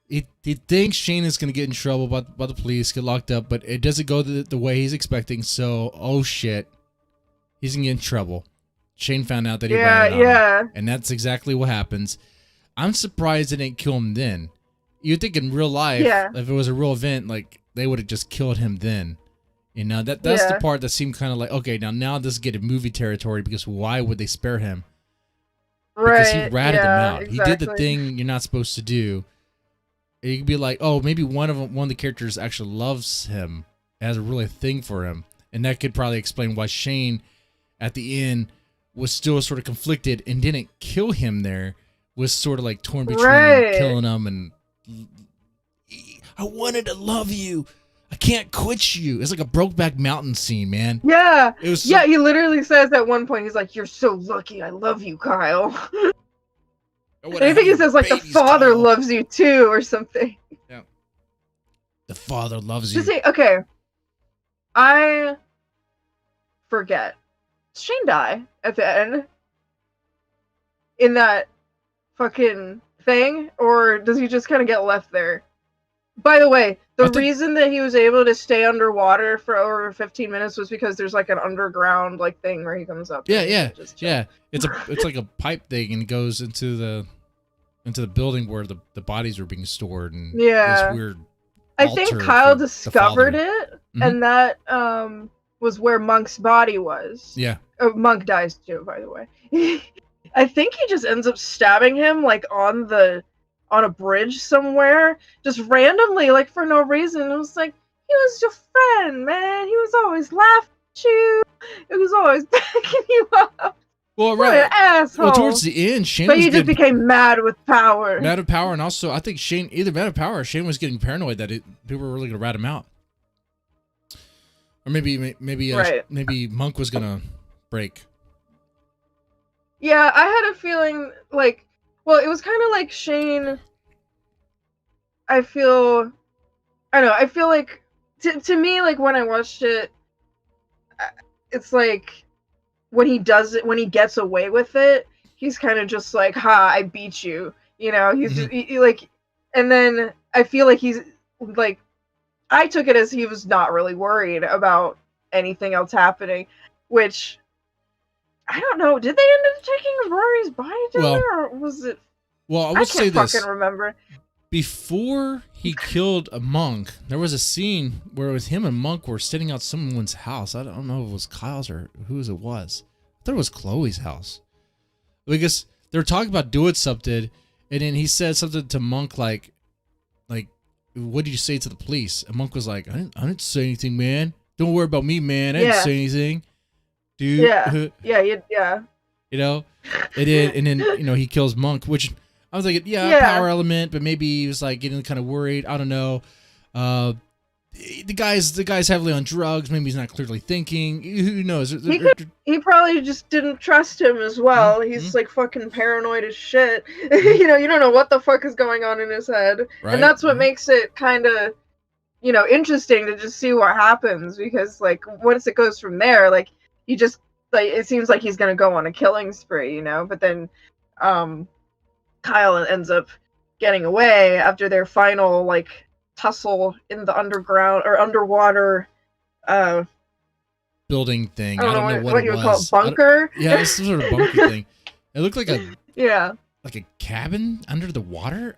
He thinks Shane is going to get in trouble by the police, get locked up, but it doesn't go the way he's expecting. So, oh shit, he's going to get in trouble. Shane found out that he ran on him, and that's exactly what happens. I'm surprised they didn't kill him then. You'd think in real life, if it was a real event, like they would have just killed him then. That's the part that seemed kind of like, okay, now this is getting movie territory, because why would they spare him? Because he ratted him out. Exactly. He did the thing you're not supposed to do. You could be like, oh, maybe one of the characters actually loves him, has a really thing for him, and that could probably explain why Shane, at the end, was still sort of conflicted and didn't kill him. There was sort of like torn between killing him and I wanted to love you, I can't quit you. It's like a Brokeback Mountain scene, man. Yeah, it was he literally says at one point, he's like, "You're so lucky, I love you, Kyle." I think he says like the father loves you too or something. Yeah. The father loves you. Okay. I forget. Does Shane die at the end? In that fucking thing? Or does he just kind of get left there? By the way, the reason that he was able to stay underwater for over 15 minutes was because there's like an underground like thing where he comes up. Yeah. It's like a pipe thing, and it goes into the building where the bodies were being stored, and this weird. I think Kyle discovered it, and that was where Monk's body was. Yeah. Oh, Monk dies too, by the way. I think he just ends up stabbing him like on a bridge somewhere, just randomly, like for no reason. It was like, he was your friend, man. He was always laughing at you. It was always backing you up. Well, what an asshole. Well, towards the end, Shane he just became mad with power. Mad with power, and also I think Shane, either mad with power or Shane was getting paranoid that people were really gonna rat him out, or maybe Monk was gonna break. Yeah, I had a feeling like, well, it was kind of like Shane. I feel, I don't know. I feel like to me, like when I watched it, it's like when he does it, when he gets away with it, he's kind of just like, "Ha, I beat you." You know, he's just like, and then I feel like he's like, I took it as he was not really worried about anything else happening, which I don't know. Did they end up taking Rory's body down there, or was it? Well, I would say this. I can't fucking remember. Before he killed a monk, there was a scene where it was him and Monk were sitting out someone's house. I don't know if it was Kyle's or whose it was. I thought it was Chloe's house. Because they were talking about doing something, and then he said something to Monk like, what did you say to the police? And Monk was like, I didn't say anything, man. Don't worry about me, man. I didn't say anything. Dude. Yeah. You know? And then, you know, he kills Monk, which I was like, power element, but maybe he was like getting kind of worried. I don't know. The guy's heavily on drugs. Maybe he's not clearly thinking. Who knows? He probably just didn't trust him as well. He's like fucking paranoid as shit. You know, you don't know what the fuck is going on in his head. Right? And that's what makes it kind of, you know, interesting to just see what happens, because like once it goes from there, like he just like, it seems like he's gonna go on a killing spree, you know, but then Kyle ends up getting away after their final like tussle in the underground or underwater building thing. I don't know what you would call it, bunker. Yeah, it's some sort of bunker thing. It looked like a like a cabin under the water.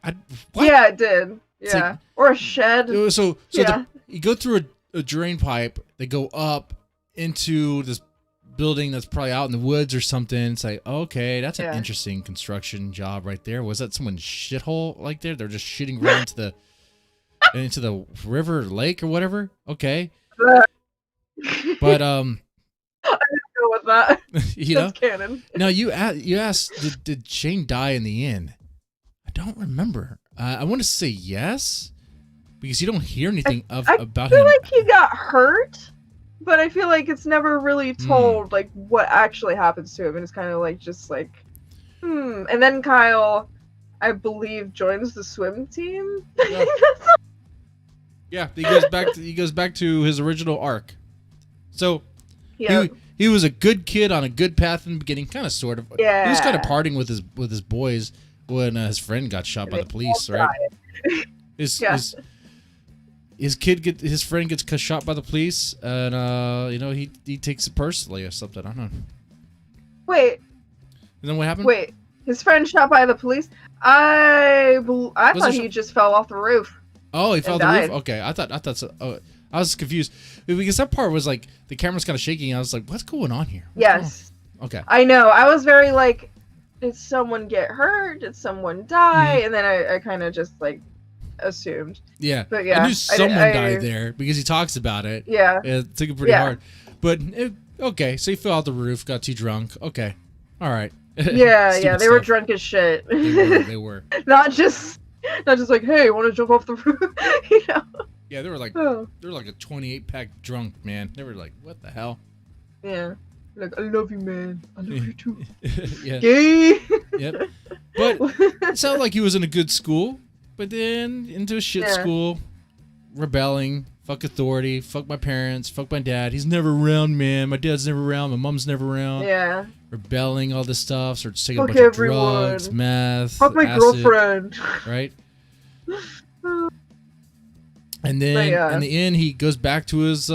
Yeah, it did. Yeah, like, or a shed. So you go through a drain pipe. They go up into this building that's probably out in the woods or something. It's like, okay, that's an interesting construction job right there. Was that someone's shithole like there? They're just shitting right into the river or lake or whatever. Okay. But I didn't go with that. You that's know, canon. Now you asked, did Shane die in the end? I don't remember. I want to say yes, because you don't hear anything about him. I feel like he got hurt, but I feel like it's never really told like what actually happens to him, and it's kind of like just like, And then Kyle, I believe, joins the swim team. Yeah, he goes back to his original arc. So he was a good kid on a good path in the beginning, kind of, sort of. Yeah. He was kind of partying with his boys when his friend got shot by the police, right? His friend gets shot by the police, and you know, he takes it personally or something. I don't know. Wait. And then what happened? Wait, his friend shot by the police? I thought he just fell off the roof. Oh, he fell off the roof? Okay, I thought so. Oh, I was confused because that part was like the camera's kind of shaking. I was like, what's going on here? Yes. Okay. I know. I was very like, did someone get hurt? Did someone die? And then I kind of just like assumed. Yeah. But yeah, I knew someone died there because he talks about it. Yeah. It took it pretty hard. But okay, so he fell out the roof, got too drunk. Okay. All right. Yeah, they were drunk as shit. They were. Not just like, hey, want to jump off the roof? You know. Yeah, they were like a 28-pack drunk, man. They were like, what the hell? Yeah. Like, I love you, man. I love you too. Yeah. Gay. Yep. But it sounded like he was in a good school, but then into a shit school, rebelling, fuck authority, fuck my parents, fuck my dad. He's never around, man. My dad's never around. My mom's never around. Yeah. Rebelling, all this stuff. Starts taking fuck a bunch everyone. of drugs, meth, fuck my acid, girlfriend. Right? And then in the end, he goes back to his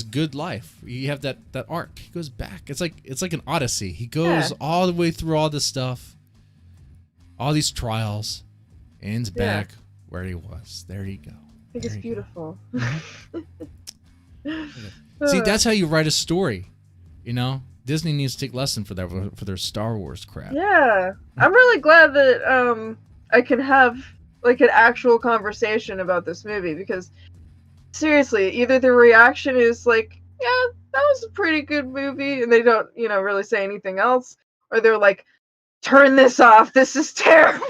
good life. You have that arc. He goes back. It's like an odyssey. He goes all the way through all this stuff, all these trials, ends back where he was. There you go. I think it's beautiful. See, that's how you write a story. You know, Disney needs to take lesson for that for their Star Wars crap. Yeah, I'm really glad that I can have like an actual conversation about this movie, because seriously, either the reaction is like, yeah, that was a pretty good movie, and they don't, you know, really say anything else, or they're like, turn this off, this is terrible.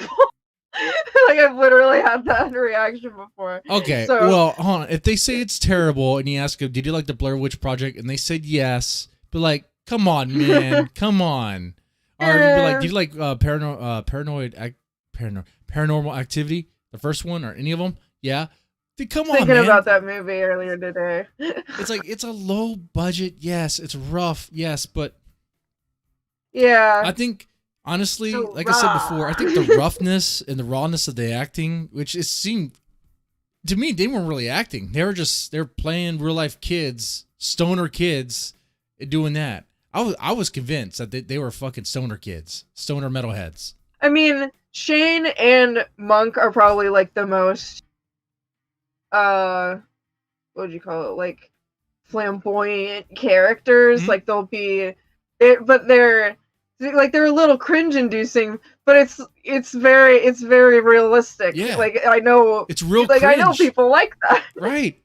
Like, I've literally had that reaction before. Okay, so, well, hold on. If they say it's terrible and you ask them, did you like the Blair Witch Project? And they said yes, but like, come on, man, come on. Or did you like Paranormal Activity, the first one, or any of them? Yeah. Dude, come on, man. Thinking about that movie earlier today. It's like, it's a low budget. Yes, it's rough. Yes, but yeah, I think honestly, so like raw. I said before, I think the roughness and the rawness of the acting, which it seemed to me, they weren't really acting. They're playing real life kids, stoner kids, doing that. I was convinced that they were fucking stoner kids, stoner metalheads. I mean, Shane and Monk are probably like the most, what would you call it? Like flamboyant characters. Mm-hmm. Like but they're a little cringe-inducing. But it's very realistic. Yeah. Like I know it's real. Like cringe. I know people like that. Right.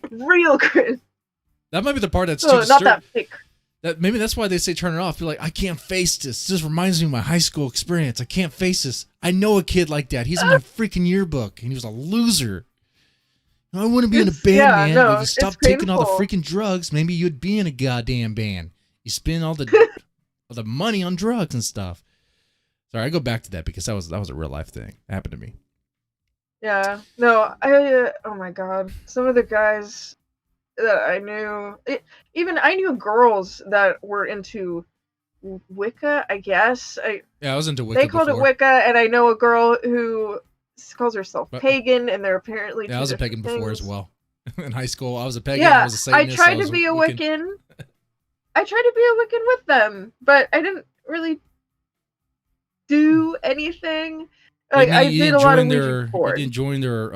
Real cringe. That might be the part that's too not disturbing. that fake. Maybe that's why they say turn it off. Be like, I can't face this. This reminds me of my high school experience. I can't face this. I know a kid like that. He's in my freaking yearbook, and he was a loser. I want to be in a band, man. No, if you stop taking all the freaking drugs, maybe you'd be in a goddamn band. You spend all the money on drugs and stuff. Sorry, I go back to that because that was a real life thing. It happened to me. Yeah. No, oh my god. Some of the guys that I knew, I knew girls that were into Wicca, I guess. I was into Wicca. They called it Wicca, and I know a girl who calls herself pagan, and they're apparently I was a pagan before as well. In high school, I was a pagan. Yeah, I was a Satanist. I tried to be a Wiccan. I tried to be a Wiccan with them, but I didn't really do anything. Like I did a lot of Ouija board. You didn't join their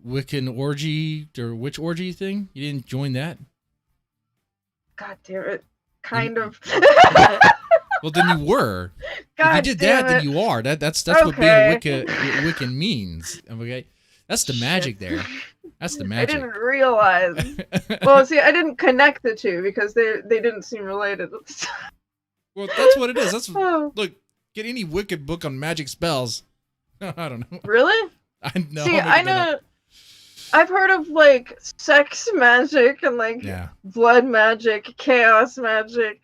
Wiccan orgy or witch orgy thing? You didn't join that? God damn it. Kind of. Well, then you were. God if you did that, then you are. That's okay. what being a Wiccan means. Okay? That's the magic there. That's the magic. I didn't realize. Well, see, I didn't connect the two because they didn't seem related. Well, that's what it is. Look, get any wicked book on magic spells. I don't know. Really? I know. See, I know. I've heard of like sex magic and like blood magic, chaos magic,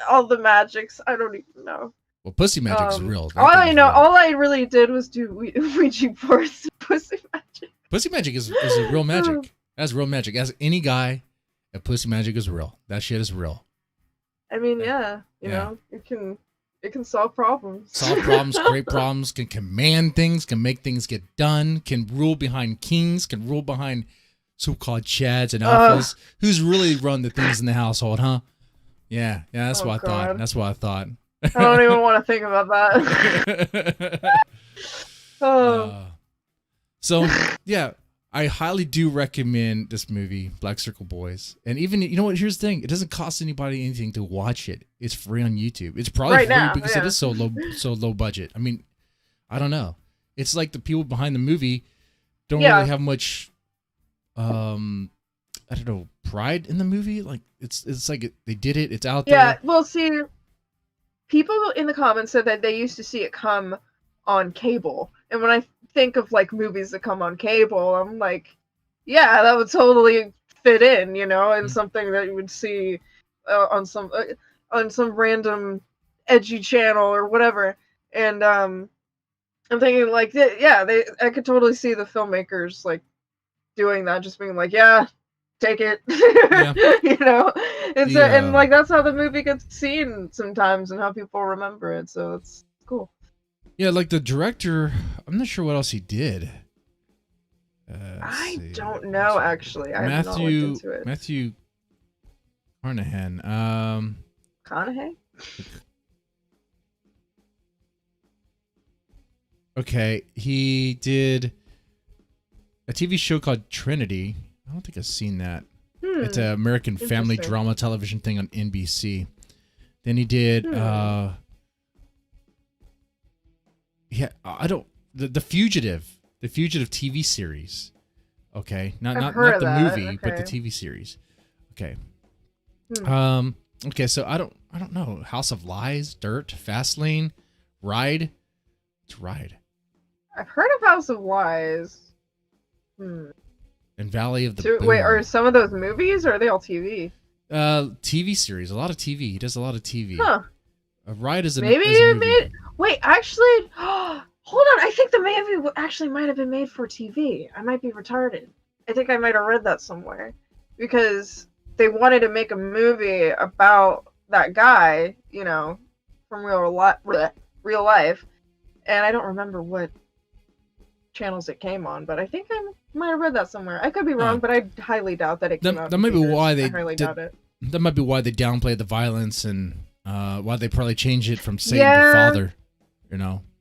all the magics. I don't even know. Well, pussy magic is real. All I really did was do Ouija boards. Pussy magic. Pussy magic is a real magic. That's real magic. As any guy, that pussy magic is real. That shit is real. I mean, you know, it can solve problems. Solve problems, create problems, can command things, can make things get done, can rule behind kings, can rule behind so-called chads and alphas. Who's really run the things in the household, huh? Yeah, that's what I thought. That's what I thought. I don't even want to think about that. So, yeah, I highly do recommend this movie, Black Circle Boys. And even, you know what, here's the thing. It doesn't cost anybody anything to watch it. It's free on YouTube. It's probably free because it is so low budget. I mean, I don't know. It's like the people behind the movie don't really have much, I don't know, pride in the movie. Like, it's like they did it. It's out there. Yeah, well, see, people in the comments said that they used to see it come on cable. And when I think of like movies that come on cable, I'm like, yeah, that would totally fit in, you know, and something that you would see on some random edgy channel or whatever. And I'm thinking like, I could totally see the filmmakers like doing that, just being like, yeah, take it, you know. And like that's how the movie gets seen sometimes, and how people remember it. So it's cool. Yeah, like the director, I'm not sure what else he did. I don't know, actually. I have not looked into it. Matthew Carnahan. Conaughey? Okay, he did a TV show called Trinity. I don't think I've seen that. It's an American family drama television thing on NBC. Then he did... The Fugitive TV series. Okay, not the movie, but the TV series. Okay. Okay, so I don't know. House of Lies, Dirt, Fastlane, Ride. It's Ride. I've heard of House of Lies. And Valley of the Boom. Wait, are some of those movies, or are they all TV? TV series. A lot of TV. He does a lot of TV. Huh. A Ride is a Maybe is a it movie. made. Wait, actually, hold on. I think the movie actually might have been made for TV. I might be retarded. I think I might have read that somewhere, because they wanted to make a movie about that guy, from real life, and I don't remember what channels it came on, but I think I might have read that somewhere. I could be wrong, but I highly doubt that it came out. That might be why I highly doubt it. That might be why they downplayed the violence and why they probably changed it from Satan to Father.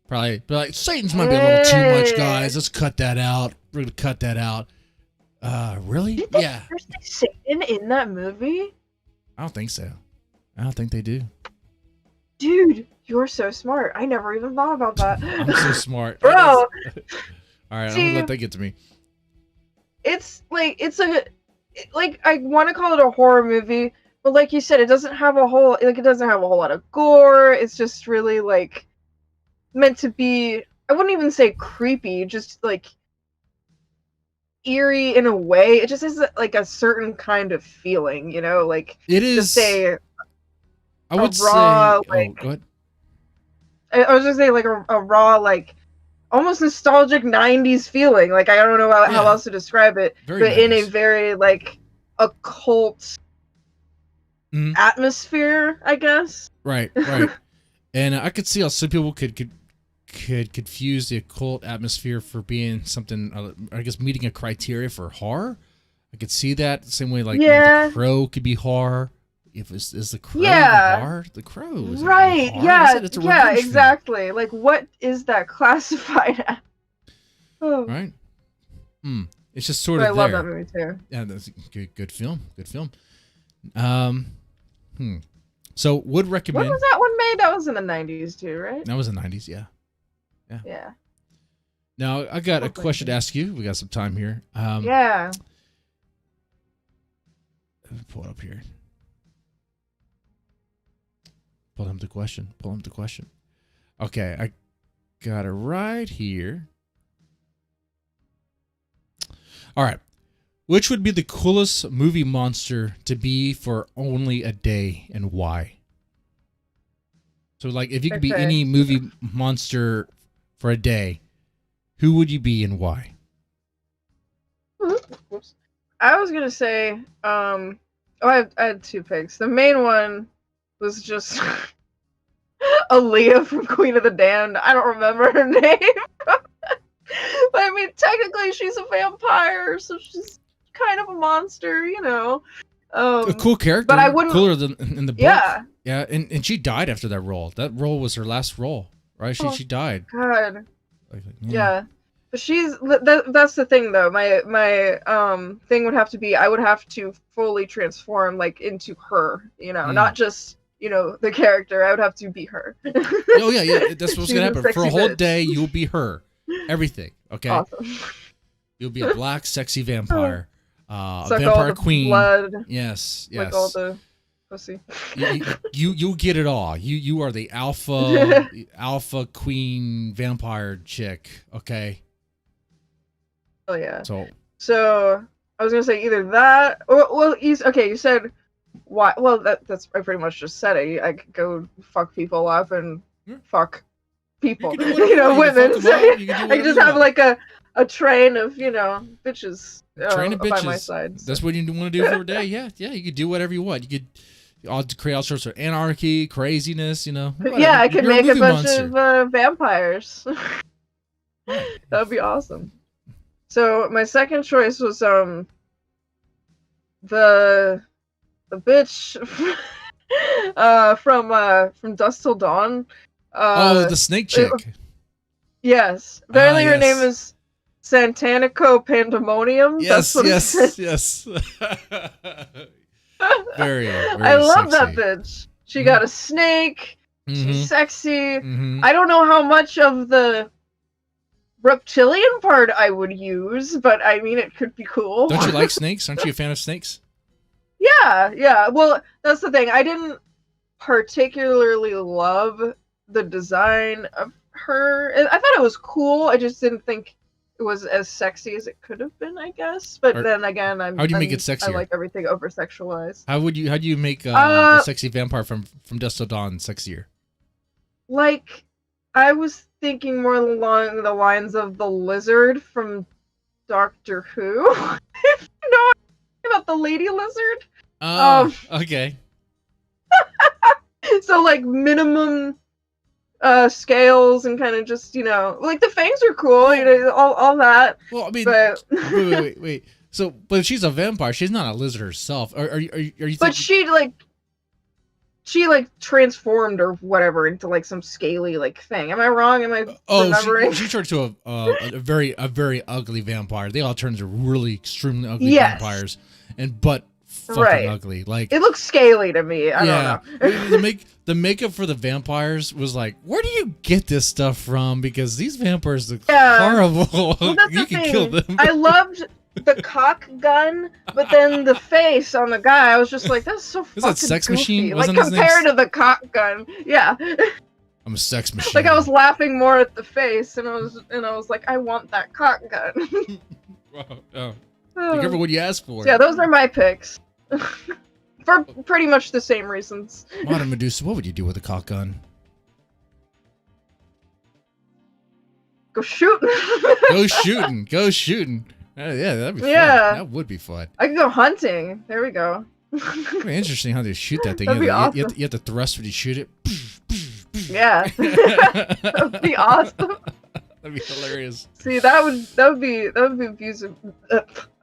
Probably be like, Satan's might be a little too much, guys. Let's cut that out. We're gonna cut that out. Really? Did they ever say Satan in that movie? I don't think so. I don't think they do. Dude, you're so smart. I never even thought about that. I'm so smart. Bro. All right, I'm gonna let that get to me. It's like, I want to call it a horror movie, but like you said, it doesn't have a whole lot of gore. It's just really like meant to be, I wouldn't even say creepy, just like eerie in a way. It just has like a certain kind of feeling, like it is. Just say, I would raw, say. like, go ahead. I was just saying like a raw, like almost nostalgic 90s feeling. Like I don't know how else to describe it, but 90s. in a very like occult atmosphere, I guess. Right. And I could see how some people could confuse the occult atmosphere for being something, I guess, meeting a criteria for horror. I could see that the same way, like The Crow could be horror. If is the Crow horror? The Crow is right. Horror? It's a exactly. Film. Like, what is that classified as? Oh. Right. It's just sort of. I love that movie too. Yeah, that's a good film. Good film. So would recommend. When was that one made? That was in the 90s too, right? That was the 90s. Yeah. Yeah. Now I got a question to ask you. We got some time here. Yeah. Let me pull it up here. Pull him the question. Okay, I got it right here. All right. Which would be the coolest movie monster to be for only a day, and why? So, like, if you could be any movie monster for a day, who would you be and why? I was gonna say, I had two picks. The main one was just Aaliyah from Queen of the Damned. I don't remember her name. But I mean, technically she's a vampire, so she's kind of a monster, A cool character, but I wouldn't. Cooler than in the book. Yeah. Yeah, and she died after that role. That role was her last role, right? She died. God. Yeah. But that's the thing though. My thing would have to be, I would have to fully transform like into her, not just the character. I would have to be her. Oh yeah. That's what's gonna happen. For a whole day, you'll be her. Everything. Okay. Awesome. You'll be a black, sexy vampire. A vampire queen. Blood. Yes. Like all the pussy. You get it all. You are the alpha queen vampire chick. Okay. Oh yeah. So I was gonna say either that, or you said why? Well, that's I pretty much just said it. I could go fuck people up and fuck people, women. I could just have like a train of bitches. Train of bitches by my side. That's what you want to do for a day. Yeah. You could do whatever you want. You could create all sorts of anarchy, craziness. Whatever. Yeah, I could make a bunch of vampires. That would be awesome. So my second choice was the bitch from Dusk Till Dawn. The snake chick. Yes. Apparently her name is Santanico Pandemonium. Yes. very I love sexy. that bitch. She got a snake. She's sexy. Mm-hmm. I don't know how much of the reptilian part I would use, but I mean, it could be cool. Don't you like snakes? Aren't you a fan of snakes? Yeah. Well, that's the thing. I didn't particularly love the design of her. I thought it was cool. I just didn't think it was as sexy as it could have been, I guess. But then again, how do you make it sexier? I like everything over sexualized. How do you make the sexy vampire from Dusk Till Dawn sexier? Like, I was thinking more along the lines of the lizard from Doctor Who. If you know about the lady lizard. Oh, okay. So like minimum scales and kind of just, like the fangs are cool, all that. Well, I mean, but wait. So, but if she's a vampire, she's not a lizard herself. Are you thinking... But she transformed or whatever into like some scaly like thing. Am I wrong? Am I remembering? She turned to a very ugly vampire. They all turn to really extremely ugly vampires, but fucking ugly. Like, it looks scaly to me. I don't know. The makeup for the vampires was like, where do you get this stuff from? Because these vampires look horrible. Well, that's you can kill them. I loved the cock gun, but then the face on the guy, I was just like, that's so fucking that Sex goofy. Machine? Like, compared to the cock gun. Yeah. I'm a sex machine. Like, I was laughing more at the face, and I was like, I want that cock gun. Wow. Be careful what you ask for. Yeah, those are my picks. For pretty much the same reasons. Modern Medusa, what would you do with a cock gun? Go shooting. Go shooting. Yeah, that'd be fun. That would be fun. I could go hunting. There we go. It'd be interesting how they shoot that thing. That'd be awesome. You have to thrust when you shoot it. Yeah. That'd be awesome. That'd be hilarious. See, that would be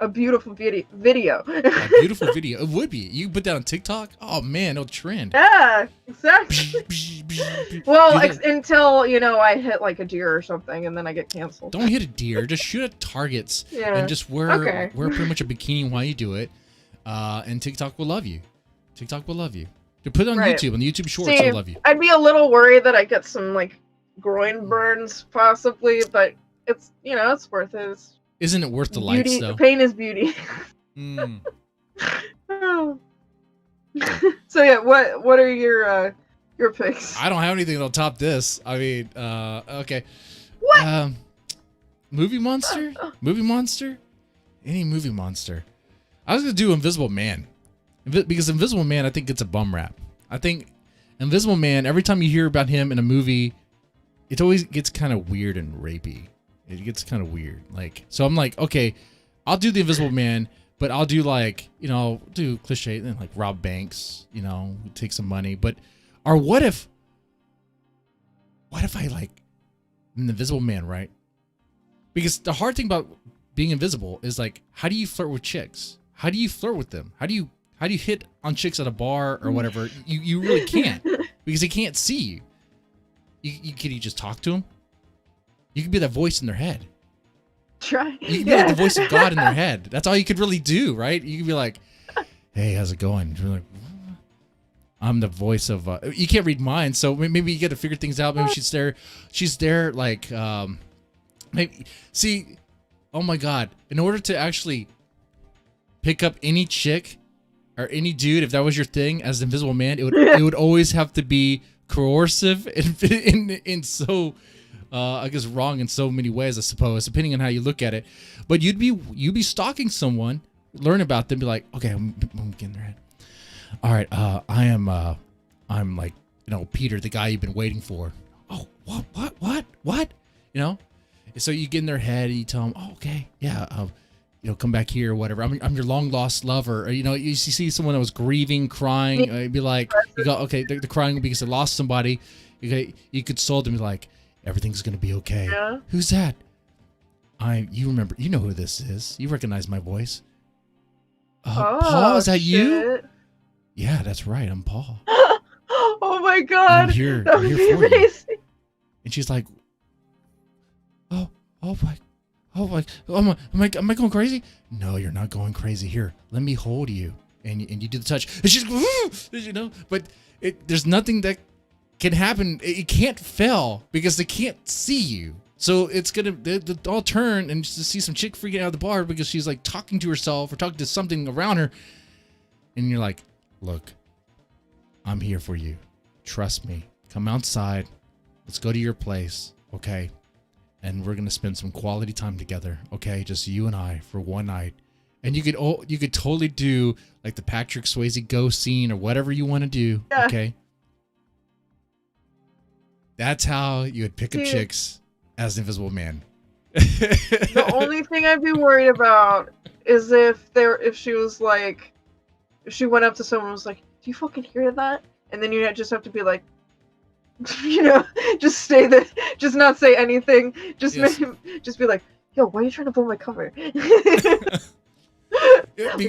a beautiful video. A beautiful video. It would be. You put that on TikTok? Oh man, it'll trend. Yeah, exactly. Well, until I hit like a deer or something, and then I get canceled. Don't hit a deer. Just shoot at targets. Yeah. And just wear pretty much a bikini while you do it. And TikTok will love you. TikTok will love you. To put it on YouTube, on the YouTube Shorts, they'll love you. I'd be a little worried that I get some like groin burns possibly, but it's it's worth it. Isn't it worth the likes though? Pain is beauty. So yeah, what are your picks? I don't have anything that'll top this. I mean, okay. What? Movie monster? Movie monster? Any movie monster? I was gonna do Invisible Man, because Invisible Man I think gets a bum rap. I think Invisible Man, every time you hear about him in a movie, it always gets kind of weird and rapey. It gets kind of weird. Like, so I'm like, okay, I'll do the Invisible Man, but I'll do like, do cliche and like rob banks, take some money. Or what if I like I'm the Invisible Man, right? Because the hard thing about being invisible is like, how do you flirt with chicks? How do you flirt with them? How do you hit on chicks at a bar or whatever? You really can't, because they can't see you. Can you just talk to them? You could be that voice in their head. Try. You could be like the voice of God in their head. That's all you could really do, right? You could be like, "Hey, how's it going?" You're like, I'm the voice of. You can't read minds, so maybe you get to figure things out. Maybe she's there, like, maybe. See, oh my God! In order to actually pick up any chick or any dude, if that was your thing as the Invisible Man, it would always have to be coercive and so I guess wrong in so many ways, I suppose, depending on how you look at it. But you'd be stalking someone, learn about them, be like, okay, I'm getting their head. All right, I'm like, Peter, the guy you've been waiting for. Oh, what? So you get in their head and you tell them, oh, okay, yeah, come back here or whatever. I'm your long lost lover. Or, you see someone that was grieving, crying. You'd be like, you go, okay, they're crying because they lost somebody. You could console them, be like, everything's gonna be okay. Yeah. Who's that? You remember? You know who this is? You recognize my voice? Paul, is that you? Yeah, that's right. I'm Paul. Oh my God! I'm here for you. And she's like, oh my. Am I going crazy? No, you're not going crazy. Here, let me hold you, and you do the touch. And she's, but there's nothing that can happen. It can't fail because they can't see you. So it's gonna they'll all turn and just see some chick freaking out of the bar because she's like talking to herself or talking to something around her, and you're like, look, I'm here for you. Trust me. Come outside. Let's go to your place, okay? And we're gonna spend some quality time together, okay? Just you and I for one night. And you could totally do like the Patrick Swayze ghost scene or whatever you want to do, okay? That's how you would pick up chicks as an Invisible Man. The only thing I'd be worried about is if she was like, if she went up to someone and was like, "Do you fucking hear that?" And then you just have to be like, you know, just stay there, just not say anything, just just be like, "Yo, why are you trying to blow my cover?"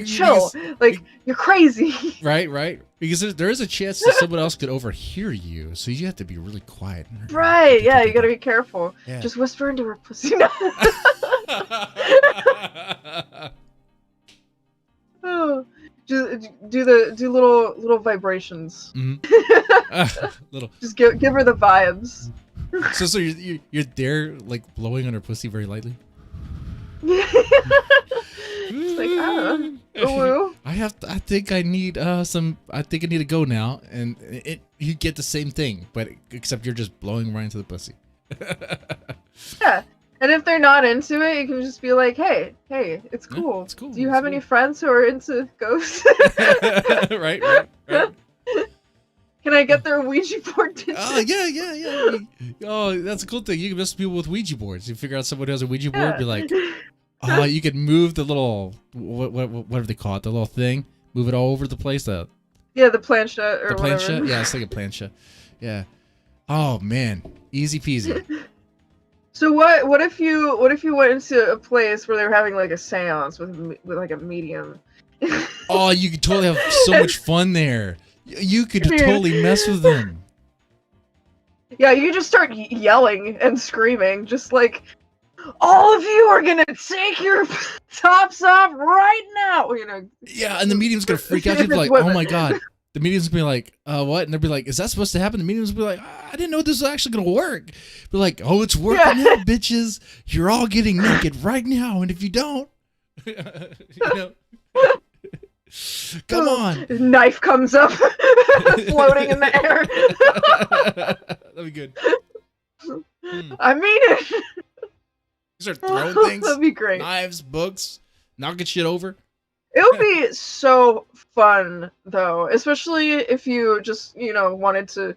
Chill, you're crazy. Right. Because there is a chance that someone else could overhear you, so you have to be really quiet. Right? Yeah, you gotta be careful. Yeah. Just whisper into her pussy. Oh, just do little vibrations. Little. Just give her the vibes. So you're there like blowing on her pussy very lightly. It's like, ooh. I think I need I think I need to go now, and you get the same thing, but except you're just blowing right into the pussy. Yeah. And if they're not into it, you can just be like, hey, it's cool. Yeah, it's cool. Do you have any friends who are into ghosts? Right. Can I get their Ouija board? Oh, yeah. Oh, that's a cool thing. You can mess with people with Ouija boards. You figure out someone who has a Ouija board, be like, oh, you could move the little, what do they call it? The little thing. Move it all over the place. The planchette or whatever. Yeah, it's like a planchette. Yeah. Oh, man. Easy peasy. So what if you went into a place where they were having like a seance with like a medium? Oh, you could totally have so much fun there. You could totally mess with them. Yeah, you just start yelling and screaming, just like, all of you are gonna take your tops off right now, you know. Yeah, and the medium's gonna freak out. You'd be like, oh my god. The medium's gonna be like, what? And they'll be like, is that supposed to happen? The medium's gonna be like, I didn't know this was actually gonna work. Be like, oh, it's working now, bitches. You're all getting naked right now, and if you don't, you know. Come on. Knife comes up, floating in the air. That'd be good. I mean it. You start throwing things. That'd be great. Knives, books, knocking shit over. It would be so fun, though, especially if you just, wanted to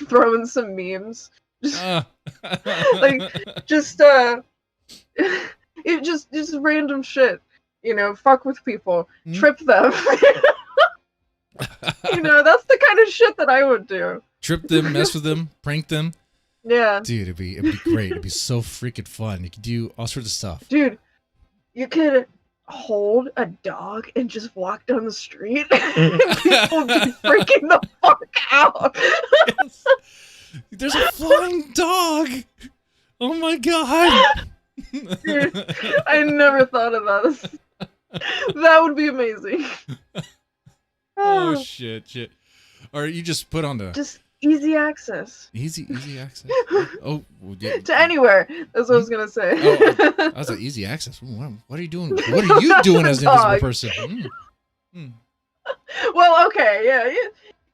throw in some memes. Just random shit. Fuck with people, trip them. That's the kind of shit that I would do. Trip them, mess with them, prank them. Yeah. Dude, it'd be great. It'd be so freaking fun. You could do all sorts of stuff. Dude, you could hold a dog and just walk down the street and people would be freaking the fuck out. Yes. There's a flying dog. Oh my god. Dude, I never thought of that. That would be amazing. Oh shit. Or you just put on the just easy access. Easy access. Oh, yeah. To anywhere. That's what I was gonna say. Oh, that's an easy access. What are you doing? What are you doing as an invisible person? Well, okay,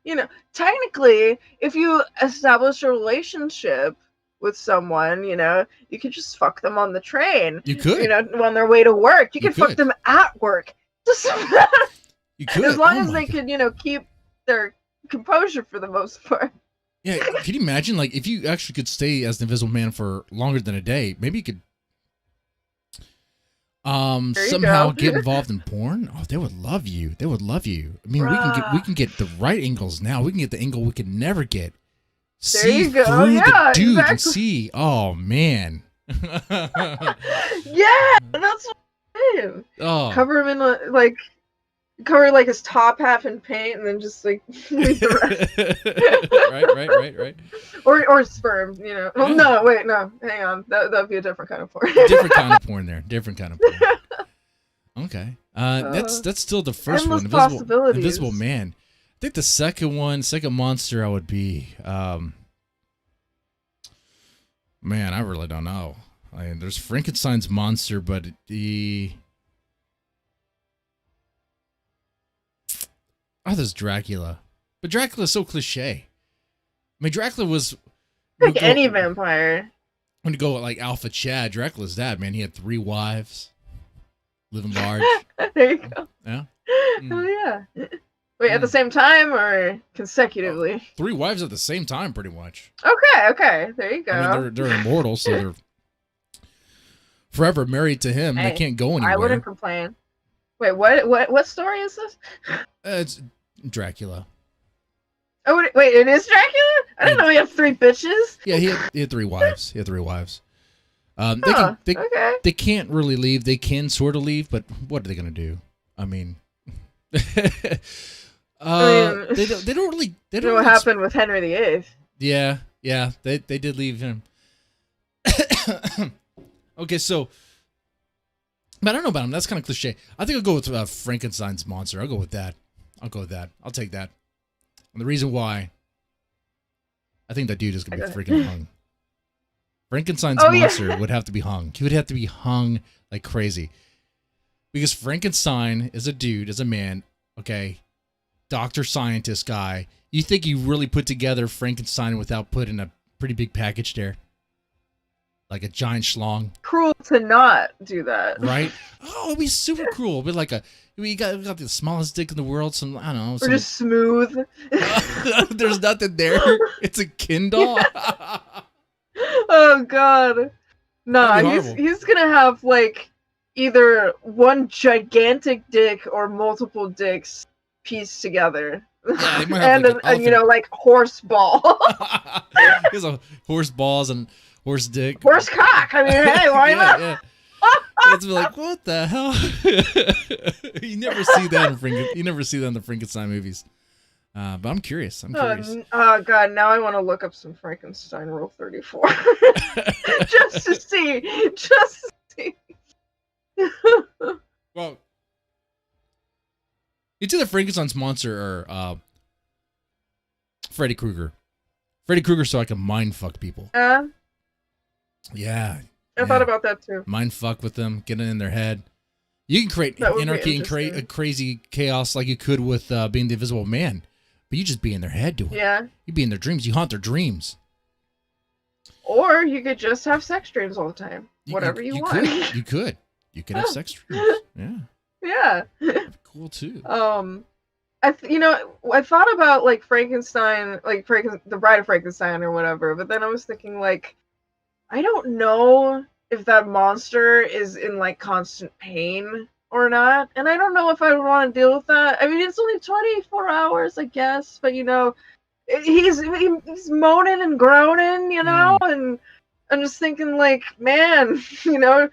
yeah. Technically, if you establish a relationship with someone, you could just fuck them on the train. You could. On their way to work. You could fuck them at work. You could. As long as they could, keep their composure for the most part. Yeah, can you imagine, like, if you actually could stay as the Invisible Man for longer than a day, maybe you could somehow get involved in porn? Oh, they would love you. They would love you. I mean, we can get the right angles now. We can get the angle we could never get. See through the dude and see. Oh man. Yeah, that's what I do. Oh. Cover him in cover his top half in paint and then just leave the rest. Right. Or sperm, Well, yeah. No, wait, no. Hang on. That'd be a different kind of porn. Different kind of porn there. Different kind of porn. Okay. That's still the first one. Invisible Man. I think the second monster I would be. Man, I really don't know. I mean, there's Frankenstein's monster, but there's Dracula. But Dracula's so cliche. I mean, Dracula was like any vampire. When you go like Alpha Chad, Dracula's dad, man. He had 3 wives, living large. There you go. Yeah. Oh yeah. Wait, at the same time or consecutively? 3 wives at the same time, pretty much. Okay, there you go. I mean, they're immortal, so they're forever married to him. They can't go anywhere. I wouldn't complain. Wait, what story is this? It's Dracula. Oh, wait, it is Dracula? I didn't know he had 3 bitches. Yeah, he had 3 wives. He had 3 wives. They can't really leave. They can sort of leave, but what are they gonna do? I mean, they don't really. They don't know what happened with Henry VIII. Yeah, they did leave him. Okay, so, but I don't know about him. That's kind of cliche. I think I'll go with Frankenstein's monster. I'll go with that. I'll take that. And the reason why, I think that dude is gonna be freaking hung. Frankenstein's monster would have to be hung. He would have to be hung like crazy. Because Frankenstein is a dude, is a man, okay, doctor, scientist guy. You think you really put together Frankenstein without putting a pretty big package there? Like a giant schlong. Cruel to not do that. Right? Oh, it'd be super cruel. But like we got the smallest dick in the world. Some, I don't know. Or just smooth. There's nothing there. It's a Ken doll. Oh god. Nah, he's gonna have like either one gigantic dick or multiple dicks pieced together. Yeah, he might have and you know, like horse ball. He has a horse balls and horse dick. Horse cock. I mean, hey, why not? Yeah. It's like, what the hell? You never see that in the Frankenstein movies. But I'm curious. Oh god, now I want to look up some Frankenstein Rule 34. just to see. Well, it's either Frankenstein's monster or Freddy Krueger. Freddy Krueger, so I can mind fuck people. Yeah. I thought about that too. Mind fuck with them, get it in their head. You can create anarchy and create a crazy chaos like you could with being the Invisible Man. But you just be in their head doing it. Yeah. You be in their dreams. You haunt their dreams. Or you could just have sex dreams all the time. Whatever you want. You could have sex dreams. Yeah. Yeah. That'd be cool too. I thought about like Frankenstein, like the Bride of Frankenstein or whatever, but then I was thinking like, I don't know if that monster is in like constant pain or not, and I don't know if I would want to deal with that. I mean, it's only 24 hours, I guess, but you know, he's moaning and groaning, you know, and I'm just thinking like, man, you know,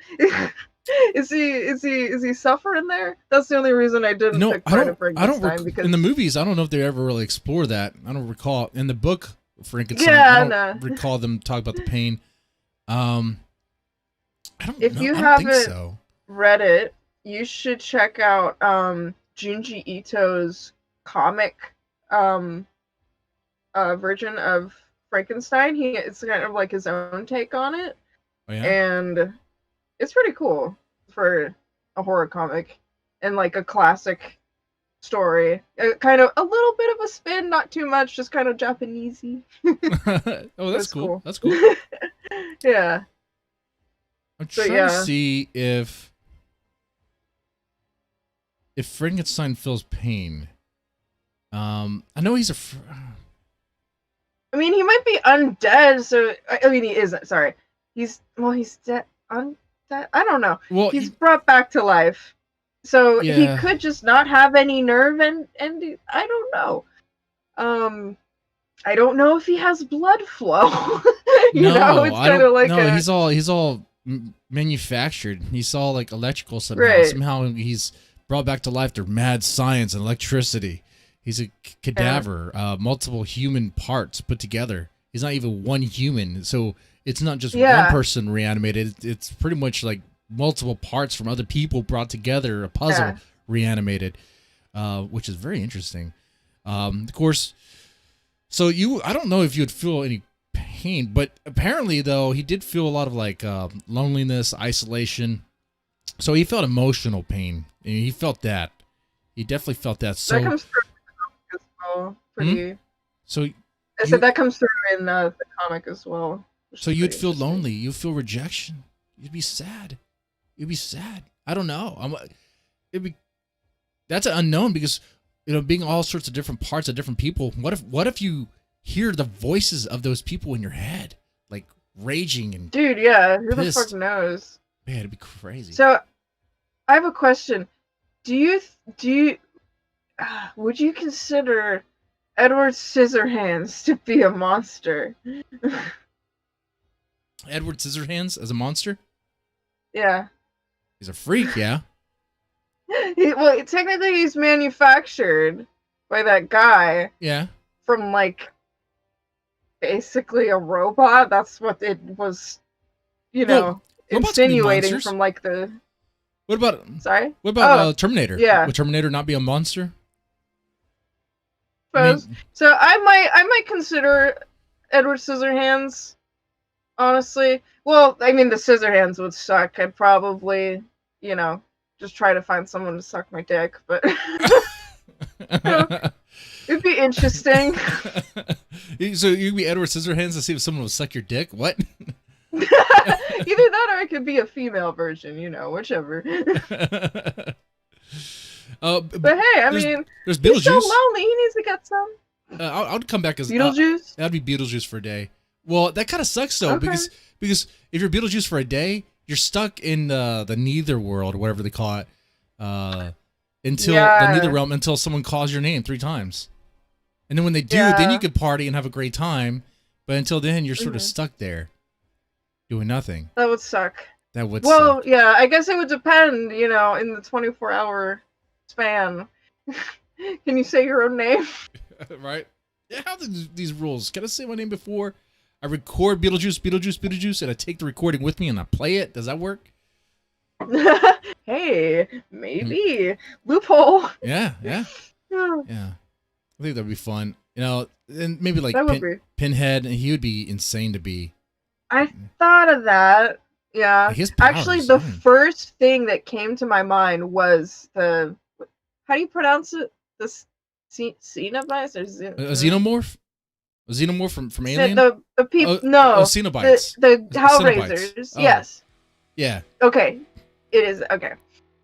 is he suffering there? That's the only reason I didn't pick Bride of Frankenstein. Because in the movies, I don't know if they ever really explore that. I don't recall in the book Frankenstein. I don't recall them talk about the pain. If you haven't read it, you should check out Junji Ito's comic version of Frankenstein. It's kind of like his own take on it. Oh, yeah? And it's pretty cool for a horror comic and like a classic story. Kind of a little bit of a spin, not too much, just kind of Japanesey. Oh, that's cool. Cool. That's cool. Yeah. I'm trying to see if Frankenstein feels pain. I know he's I mean, he might be undead, so I mean, he isn't. Sorry, he's dead. Undead. I don't know. Well, he's brought back to life, so he could just not have any nerve, and I don't know. I don't know if he has blood flow. It's kind of like he's all manufactured. He's all like electrical somehow. Right. Somehow he's brought back to life through mad science and electricity. He's a cadaver, multiple human parts put together. He's not even one human, so it's not just one person reanimated. It's pretty much like multiple parts from other people brought together, a puzzle reanimated, which is very interesting. Of course, so I don't know if you would feel any pain, but apparently though he did feel a lot of like loneliness, isolation. So he felt emotional pain. And he felt that. He definitely felt that. So that comes through in the comic as well. Pretty. So I said that comes through in the comic as well. So you'd feel lonely. You'd feel rejection. You'd be sad. I don't know. That's an unknown because being all sorts of different parts of different people. What if you hear the voices of those people in your head, like raging and dude, yeah, who pissed. the fuck knows? Man, it'd be crazy. So, I have a question. Would you consider Edward Scissorhands to be a monster? Edward Scissorhands as a monster? Yeah. He's a freak, yeah. Well, technically he's manufactured by that guy. Yeah. From, like, basically a robot. That's what it was, insinuating from, like, the... What about... Sorry? What about Terminator? Yeah. Would Terminator not be a monster? So I might consider Edward Scissorhands, honestly. Well, I mean, the Scissorhands would suck. I'd probably, just try to find someone to suck my dick, but it'd be interesting. So you'd be Edward Scissorhands to see if someone would suck your dick? What? Either that or it could be a female version, whichever. But hey, I mean, there's Beetlejuice. He's so lonely. He needs to get some. I'd come back as Beetlejuice. That'd be Beetlejuice for a day. Well, that kind of sucks though, because if you're Beetlejuice for a day, you're stuck in the Neither world, or whatever they call it, until the Neither realm, until someone calls your name 3 times, and then when they do, then you could party and have a great time. But until then, you're sort of stuck there, doing nothing. That would suck. That would. Well, suck. Yeah, I guess it would depend. In the 24-hour span. Can you say your own name? Right? Yeah, how are these rules? Can I say my name before I record Beetlejuice, and I take the recording with me and I play it? Does that work? Hey, maybe. Loophole. Yeah. I think that'd be fun. And maybe like Pinhead, and he would be insane to be. I thought of that. Yeah. Actually, the first thing that came to my mind was the... How do you pronounce it? The Cenobites or a xenomorph? A xenomorph from Alien? The people. No. Cenobites. The Hellraisers. Oh. Yes. Yeah. Okay. It is. Okay.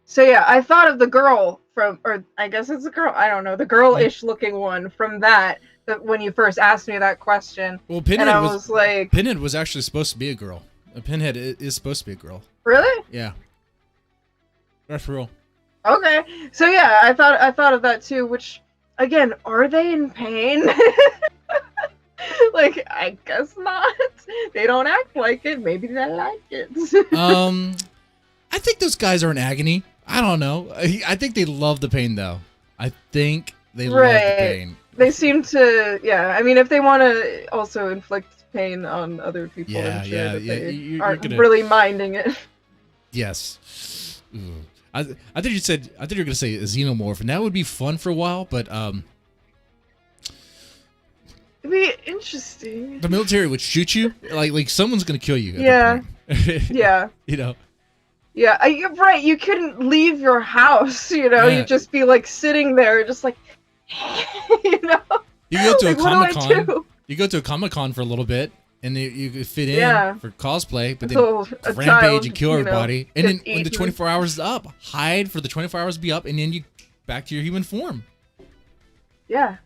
So yeah, I thought of the girl from, or I guess it's a girl. I don't know. The girl-ish looking one from that when you first asked me that question. Well, Pinhead and I was like... Pinhead was actually supposed to be a girl. Pinhead is supposed to be a girl. Really? Yeah. That's real. Okay, so yeah, I thought of that too. Which, again, are they in pain? Like, I guess not. They don't act like it. Maybe they like it. I think those guys are in agony. I don't know. I think they love the pain, though. I think they love the pain. They seem to, yeah. I mean, if they want to also inflict pain on other people, they aren't really minding it. Yes. Ooh. I think you were gonna say a xenomorph, and that would be fun for a while, but it'd be interesting. The military would shoot you, like someone's gonna kill you. Yeah. Yeah. Yeah, you're right. You couldn't leave your house. You'd just be like sitting there, just like, You go to a Comic-Con. You go to a Comic-Con for a little bit. And you could fit in for cosplay, but then rampage and kill everybody. And then when the 24 hours is up, hide for the 24 hours to be up, and then you back to your human form. Yeah.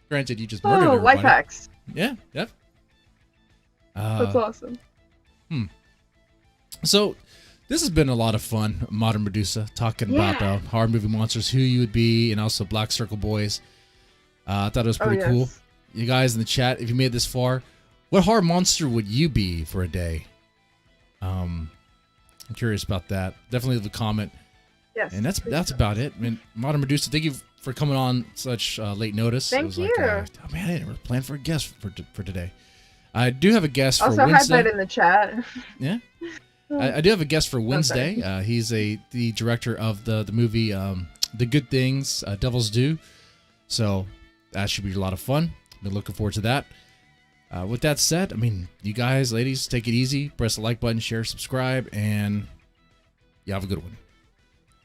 Granted, you just murdered everybody. Life hacks. Yeah, yep. That's awesome. So, this has been a lot of fun, Modern Medusa, talking about horror movie monsters, who you would be, and also Black Circle Boys. I thought it was pretty cool. You guys in the chat, if you made it this far, what horror monster would you be for a day? I'm curious about that. Definitely leave a comment. Yes. And that's about it. I mean, Modern Medusa, thank you for coming on such late notice. Thank you. Oh man, I didn't really plan for a guest for today. I do have a guest for Wednesday. Also, had that in the chat. Yeah. I do have a guest for Wednesday. He's the director of the movie The Good Things, Devil's Due. So that should be a lot of fun. Been looking forward to that. With that said, I mean, you guys, ladies, take it easy. Press the like button, share, subscribe, and you have a good one.